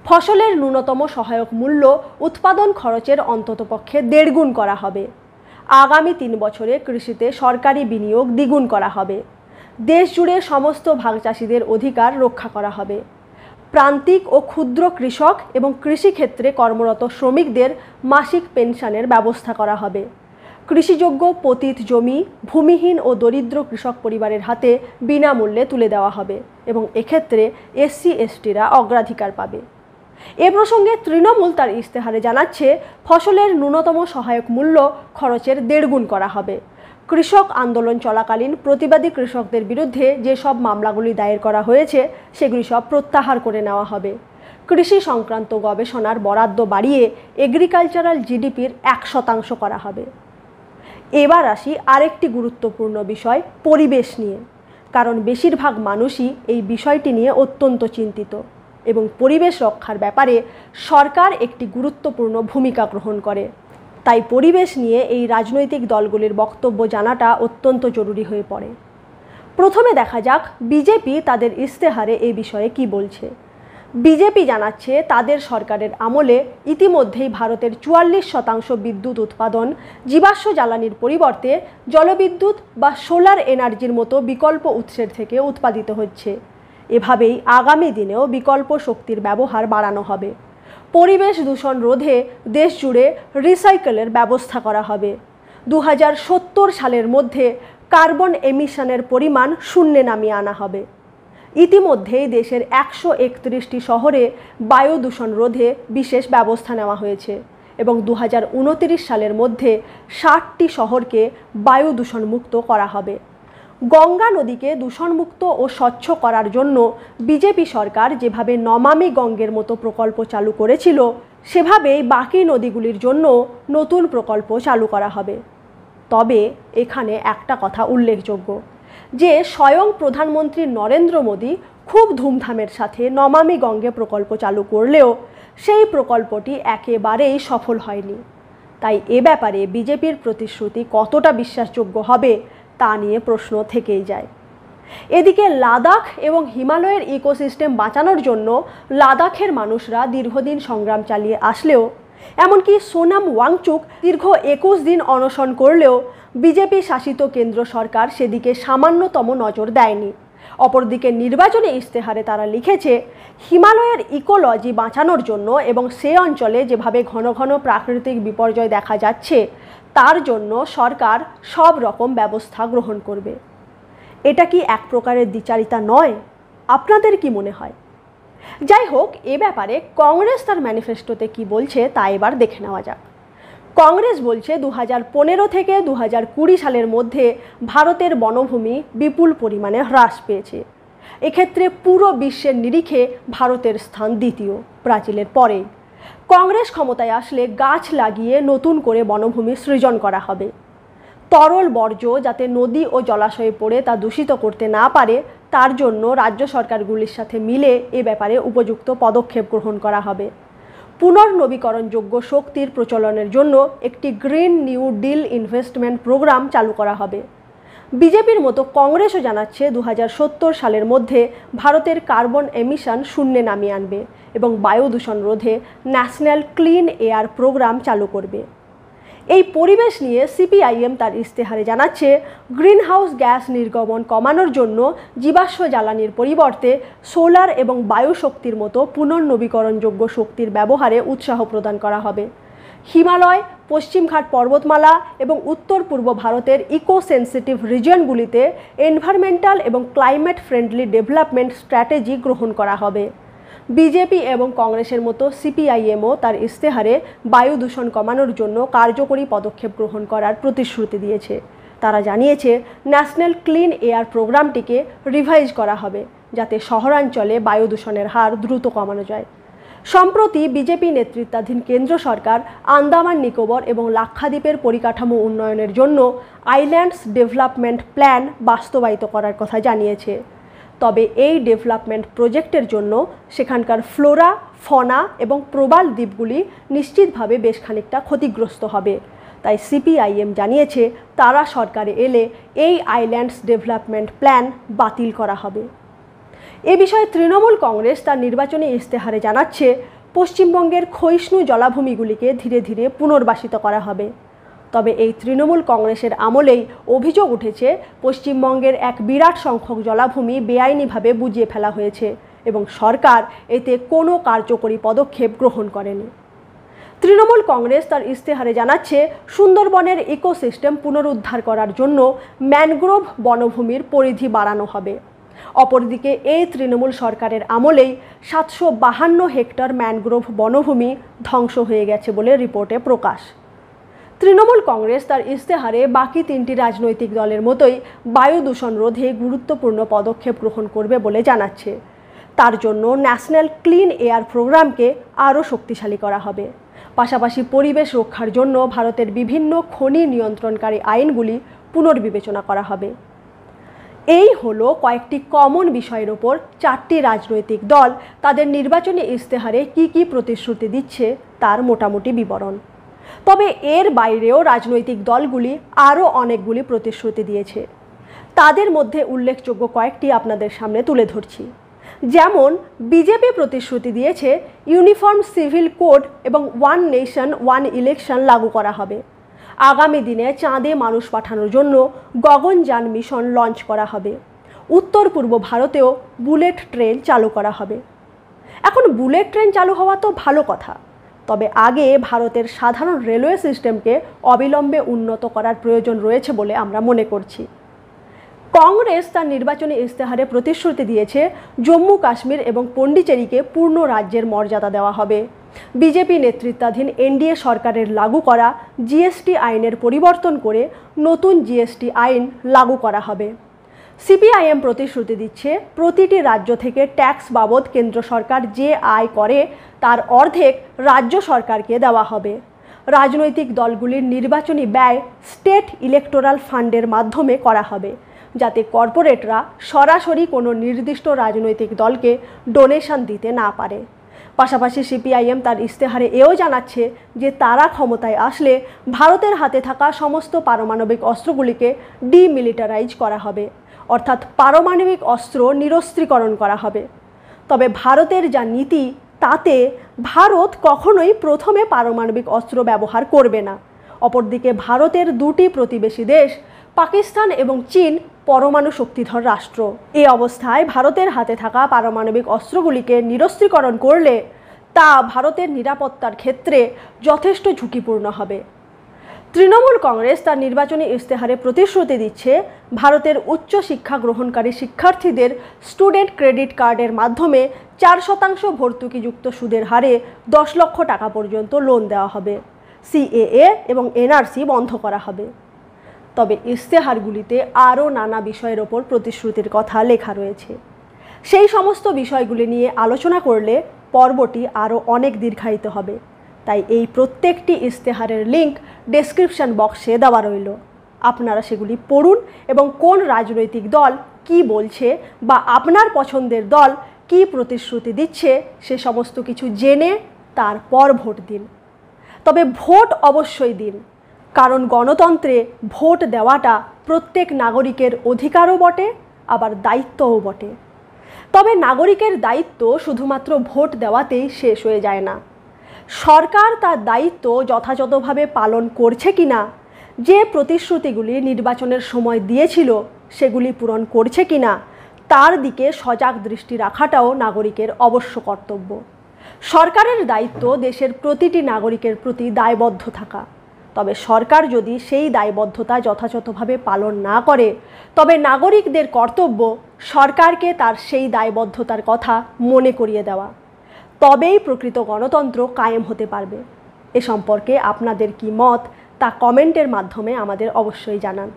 [SPEAKER 1] ফসলের ন্যূনতম সহায়ক মূল্য উৎপাদন খরচের অন্ততপক্ষে 1.5 গুণ করা হবে। আগামী 3 বছরে কৃষিতে সরকারি বিনিয়োগ দ্বিগুণ করা হবে। দেশ জুড়ে সমস্ত ভাগচাষীদের অধিকার রক্ষা করা হবে। প্রান্তিক ও ক্ষুদ্র কৃষক এবং কৃষিক্ষেত্রে কর্মরত শ্রমিকদের মাসিক পেনশনের ব্যবস্থা করা হবে। কৃষিযোগ্য পতিত জমি ভূমিহীন ও দরিদ্র কৃষক পরিবারের হাতে বিনামূল্যে তুলে দেওয়া হবে এবং এক্ষেত্রে SC/STরা অগ্রাধিকার পাবে। এ প্রসঙ্গে তৃণমূল তার ইস্তেহারে জানাচ্ছে, ফসলের ন্যূনতম সহায়ক মূল্য খরচের 1.5 গুণ করা হবে। কৃষক আন্দোলন চলাকালীন প্রতিবাদী কৃষকদের বিরুদ্ধে যেসব মামলাগুলি দায়ের করা হয়েছে সেগুলি সব প্রত্যাহার করে নেওয়া হবে। কৃষি সংক্রান্ত গবেষণার বরাদ্দ বাড়িয়ে এগ্রিকালচারাল জিডিপির 1% করা হবে। এবার আসি আরেকটি গুরুত্বপূর্ণ বিষয় পরিবেশ নিয়ে, কারণ বেশিরভাগ মানুষই এই বিষয়টি নিয়ে অত্যন্ত চিন্তিত এবং পরিবেশ রক্ষার ব্যাপারে সরকার একটি গুরুত্বপূর্ণ ভূমিকা গ্রহণ করে। তাই পরিবেশ নিয়ে এই রাজনৈতিক দলগুলির বক্তব্য জানাটা অত্যন্ত জরুরি হয়ে পড়ে। প্রথমে দেখা যাক বিজেপি তাদের ইস্তেহারে এই বিষয়ে কি বলছে। বিজেপি জানাচ্ছে, তাদের সরকারের আমলে ইতিমধ্যেই ভারতের 44% বিদ্যুৎ উৎপাদন জীবাশ্ম জ্বালানির পরিবর্তে জলবিদ্যুৎ বা সোলার এনার্জির মতো বিকল্প উৎসের থেকে উৎপাদিত হচ্ছে। এভাবেই আগামী দিনেও বিকল্প শক্তির ব্যবহার বাড়ানো হবে। পরিবেশ দূষণ রোধে দেশ জুড়ে রিসাইকেলের ব্যবস্থা করা হবে। 2070 সালের মধ্যে কার্বন এমিশনের পরিমাণ 0 নামিয়ে আনা হবে। ইতিমধ্যেই দেশের 131টি শহরে বায়ু দূষণ রোধে বিশেষ ব্যবস্থা নেওয়া হয়েছে এবং 2029 সালের মধ্যে 60টি শহরকে বায়ু দূষণমুক্ত করা হবে। গঙ্গা নদীকে দূষণমুক্ত ও স্বচ্ছ করার জন্য বিজেপি সরকার যেভাবে নমামি গঙ্গের মতো প্রকল্প চালু করেছিল সেভাবেই বাকি নদীগুলির জন্য নতুন প্রকল্প চালু করা হবে। তবে এখানে একটা কথা উল্লেখযোগ্য যে স্বয়ং প্রধানমন্ত্রী নরেন্দ্র মোদী খুব ধুমধামের সাথে নমামি গঙ্গে প্রকল্প চালু করলেও সেই প্রকল্পটি একেবারেই সফল হয়নি। তাই এ ব্যাপারে বিজেপির প্রতিশ্রুতি কতটা বিশ্বাসযোগ্য হবে তা নিয়ে প্রশ্ন থেকেই যায়। এদিকে লাদাখ এবং হিমালয়ের ইকোসিস্টেম বাঁচানোর জন্য লাদাখের মানুষরা দীর্ঘদিন সংগ্রাম চালিয়ে আসলেও, এমনকি সোনাম ওয়াংচুক দীর্ঘ 21 দিন অনশন করলেও বিজেপি শাসিত কেন্দ্র সরকার সেদিকে সামান্যতম নজর দেয়নি। অপরদিকে নির্বাচনী ইস্তেহারে তারা লিখেছে, হিমালয়ের ইকোলজি বাঁচানোর জন্য এবং সে অঞ্চলে যেভাবে ঘন ঘন প্রাকৃতিক বিপর্যয় দেখা যাচ্ছে তার জন্য সরকার সব রকম ব্যবস্থা গ্রহণ করবে। এটা কি এক প্রকারের দ্বিচারিতা নয়? আপনাদের কি মনে হয়? যাই হোক, এ ব্যাপারে কংগ্রেস তার ম্যানিফেস্টোতে কি বলছে তা এবার দেখে নেওয়া যাক। কংগ্রেস বলছে 2015 থেকে 2020 সালের মধ্যে ভারতের বনভূমি বিপুল পরিমাণে হ্রাস পেয়েছে। এক্ষেত্রে পুরো বিশ্বের নিরিখে ভারতের স্থান দ্বিতীয়, ব্রাজিলের পরে। কংগ্রেস ক্ষমতায় আসলে গাছ লাগিয়ে নতুন করে বনভূমি সৃজন করা হবে। তরল বর্জ্য যাতে নদী ও জলাশয়ে পড়ে তা দূষিত করতে না পারে তার জন্য রাজ্য সরকারগুলির সাথে মিলে এ ব্যাপারে উপযুক্ত পদক্ষেপ গ্রহণ করা হবে। পুনর্নবীকরণযোগ্য শক্তির প্রচলনের জন্য একটি green new deal investment programme চালু করা হবে। বিজেপির মতো কংগ্রেসও জানাচ্ছে 2070 সালের মধ্যে ভারতের কার্বন এমিশন 0 নামিয়ে আনবে এবং বায়ু দূষণ রোধে ন্যাশনাল ক্লিন এয়ার প্রোগ্রাম চালু করবে। এই পরিবেশ নিয়ে সিপিআইএম তার ইশতেহারে জানাচ্ছে, গ্রিনহাউস গ্যাস নির্গমন কমানোর জন্য জীবাশ্ম জ্বালানির পরিবর্তে সোলার এবং বায়ু শক্তির মতো পুনর্নবীকরণযোগ্য শক্তির ব্যবহারে উৎসাহ প্রদান করা হবে। হিমালয়, পশ্চিমঘাট পর্বতমালা এবং উত্তর পূর্ব ভারতের ইকো সেন্সিটিভ রিজিয়নগুলিতে এনভায়রনমেন্টাল এবং ক্লাইমেট ফ্রেন্ডলি ডেভেলপমেন্ট স্ট্র্যাটেজি গ্রহণ করা হবে। বিজেপি এবং কংগ্রেসের মতো সিপিআইএমও তার ইশতেহারে বায়ু দূষণ কমানোর জন্য কার্যকরী পদক্ষেপ গ্রহণ করার প্রতিশ্রুতি দিয়েছে। তারা জানিয়েছে, ন্যাশনাল ক্লিন এয়ার প্রোগ্রামটিকে রিভাইজ করা হবে যাতে শহরাঞ্চলে বায়ু দূষণের হার দ্রুত কমানো যায়। সম্প্রতি বিজেপি নেতৃত্বাধীন কেন্দ্র সরকার আন্দামান নিকোবর এবং লাক্ষাদ্বীপের পরিকাঠামো উন্নয়নের জন্য আইল্যান্ডস ডেভেলপমেন্ট প্ল্যান বাস্তবায়িত করার কথা জানিয়েছে। তবে এই ডেভেলপমেন্ট প্রজেক্টের জন্য সেখানকার ফ্লোরা, ফনা এবং প্রবাল দ্বীপগুলি নিশ্চিতভাবে বেশ খানিকটা ক্ষতিগ্রস্ত হবে। তাই সিপিআইএম জানিয়েছে, তারা সরকারে এলে এই আইল্যান্ডস ডেভেলপমেন্ট প্ল্যান বাতিল করা হবে। এ বিষয়ে তৃণমূল কংগ্রেস তার নির্বাচনী ইশতেহারে জানাচ্ছে, পশ্চিমবঙ্গের ক্ষয়িষ্ণু জলাভূমিগুলিকে ধীরে ধীরে পুনর্বাসিত করা হবে। তবে এই তৃণমূল কংগ্রেসের আমলেই অভিযোগ উঠেছে, পশ্চিমবঙ্গের এক বিরাট সংখ্যক জলাভূমি বেআইনিভাবে বুঝিয়ে ফেলা হয়েছে এবং সরকার এতে কোনো কার্যকরী পদক্ষেপ গ্রহণ করেনি। তৃণমূল কংগ্রেস তার ইশতেহারে জানাচ্ছে, সুন্দরবনের ইকোসিস্টেম পুনরুদ্ধার করার জন্য ম্যানগ্রোভ বনভূমির পরিধি বাড়ানো হবে। অপরদিকে এই তৃণমূল সরকারের আমলেই 752 হেক্টর ম্যানগ্রোভ বনভূমি ধ্বংস হয়ে গেছে বলে রিপোর্টে প্রকাশ। তৃণমূল কংগ্রেস তার ইশতেহারে বাকি 3টি রাজনৈতিক দলের মতোই বায়ু দূষণ রোধে গুরুত্বপূর্ণ পদক্ষেপ গ্রহণ করবে বলে জানাচ্ছে। তার জন্য ন্যাশনাল ক্লিন এয়ার প্রোগ্রামকে আরও শক্তিশালী করা হবে। পাশাপাশি পরিবেশ রক্ষার জন্য ভারতের বিভিন্ন খনি নিয়ন্ত্রণকারী আইনগুলি পুনর্বিবেচনা করা হবে। এই হলো কয়েকটি কমন বিষয়ের ওপর 4টি রাজনৈতিক দল তাদের নির্বাচনী ইশতেহারে কি প্রতিশ্রুতি দিচ্ছে তার মোটামুটি বিবরণ। তবে এর বাইরেও রাজনৈতিক দলগুলি আরও অনেকগুলি প্রতিশ্রুতি দিয়েছে। তাদের মধ্যে উল্লেখযোগ্য কয়েকটি আপনাদের সামনে তুলে ধরছি। যেমন বিজেপি প্রতিশ্রুতি দিয়েছে, ইউনিফর্ম সিভিল কোড এবং ওয়ান নেশন ওয়ান ইলেকশন লাগু করা হবে। আগামী দিনে চাঁদে মানুষ পাঠানোর জন্য গগনযান মিশন লঞ্চ করা হবে। উত্তর পূর্ব ভারতেও বুলেট ট্রেন চালু করা হবে। এখন বুলেট ট্রেন চালু হওয়া তো ভালো কথা, তবে আগে ভারতের সাধারণ রেলওয়ে সিস্টেমকে অবিলম্বে উন্নত করার প্রয়োজন রয়েছে বলে আমরা মনে করছি। কংগ্রেস তার নির্বাচনী ইশতেহারে প্রতিশ্রুতি দিয়েছে, জম্মু কাশ্মীর এবং পন্ডিচেরিকে পূর্ণ রাজ্যের মর্যাদা দেওয়া হবে। বিজেপি নেতৃত্বাধীন এনডিএ সরকারের লাগু করা জিএসটি আইনের পরিবর্তন করে নতুন জিএসটি আইন লাগু করা হবে। সিপিআইএম প্রতিশ্রুতি দিচ্ছে, প্রতিটি রাজ্য থেকে ট্যাক্স বাবদ কেন্দ্র সরকার যে আয় করে তার অর্ধেক রাজ্য সরকারকে দেওয়া হবে। রাজনৈতিক দলগুলির নির্বাচনী ব্যয় স্টেট ইলেকটোরাল ফান্ডের মাধ্যমে করা হবে, যাতে কর্পোরেটরা সরাসরি কোনো নির্দিষ্ট রাজনৈতিক দলকে ডোনেশন দিতে না পারে। পাশাপাশি সিপিআইএম তার ইশতেহারে এও জানাচ্ছে যে তারা ক্ষমতায় আসলে ভারতের হাতে থাকা সমস্ত পারমাণবিক অস্ত্রগুলিকে ডিমিলিটারাইজ করা হবে, অর্থাৎ পারমাণবিক অস্ত্র নিরস্ত্রীকরণ করা হবে। তবে ভারতের যা নীতি তাতে ভারত কখনোই প্রথমে পারমাণবিক অস্ত্র ব্যবহার করবে না। অপরদিকে ভারতের 2টি প্রতিবেশী দেশ পাকিস্তান এবং চীন পরমাণু শক্তিধর রাষ্ট্র। এই অবস্থায় ভারতের হাতে থাকা পারমাণবিক অস্ত্রগুলিকে নিরস্ত্রীকরণ করলে তা ভারতের নিরাপত্তার ক্ষেত্রে যথেষ্ট ঝুঁকিপূর্ণ হবে। তৃণমূল কংগ্রেস তার নির্বাচনী ইশতেহারে প্রতিশ্রুতি দিচ্ছে, ভারতের উচ্চ শিক্ষা গ্রহণকারী শিক্ষার্থীদের স্টুডেন্ট ক্রেডিট কার্ডের মাধ্যমে 4% ভর্তুকিযুক্ত সুদের হারে 10 লক্ষ টাকা পর্যন্ত লোন দেওয়া হবে। সিএএ এবং এনআরসি বন্ধ করা হবে। তবে ইশতেহারগুলিতে আরও নানা বিষয়ের ওপর প্রতিশ্রুতির কথা লেখা রয়েছে। সেই সমস্ত বিষয়গুলি নিয়ে আলোচনা করলে পর্বটি আরও অনেক দীর্ঘায়িত হবে। তাই এই প্রত্যেকটি ইশতেহারের লিঙ্ক ডেসক্রিপশন বক্সে দেওয়া রইল। আপনারা সেগুলি পড়ুন এবং কোন রাজনৈতিক দল কি বলছে বা আপনার পছন্দের দল কি প্রতিশ্রুতি দিচ্ছে সে সমস্ত কিছু জেনে তারপর ভোট দিন। তবে ভোট অবশ্যই দিন, কারণ গণতন্ত্রে ভোট দেওয়াটা প্রত্যেক নাগরিকের অধিকারও বটে, আবার দায়িত্বও বটে। তবে নাগরিকের দায়িত্ব শুধুমাত্র ভোট দেওয়াতেই শেষ হয়ে যায় না। সরকার তার দায়িত্ব যথাযথভাবে পালন করছে কিনা, যে প্রতিশ্রুতিগুলি নির্বাচনের সময় দিয়েছিল সেগুলি পূরণ করছে কিনা তার দিকে সজাগ দৃষ্টি রাখাটাও নাগরিকের অবশ্য কর্তব্য। সরকারের দায়িত্ব দেশের প্রতিটি নাগরিকের প্রতি দায়বদ্ধ থাকা। তবে সরকার যদি সেই দায়বদ্ধতা যথাযথভাবে পালন না করে, তবে নাগরিকদের কর্তব্য সরকারকে তার সেই দায়বদ্ধতার কথা মনে করিয়ে দেওয়া। তবেই প্রকৃত গণতন্ত্র কায়েম হতে পারবে। এ সম্পর্কে আপনাদের কি মত তা কমেন্টের মাধ্যমে আমাদের অবশ্যই জানান।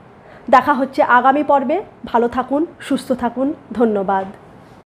[SPEAKER 1] দেখা হচ্ছে আগামী পর্বে। ভালো থাকুন, সুস্থ থাকুন। ধন্যবাদ।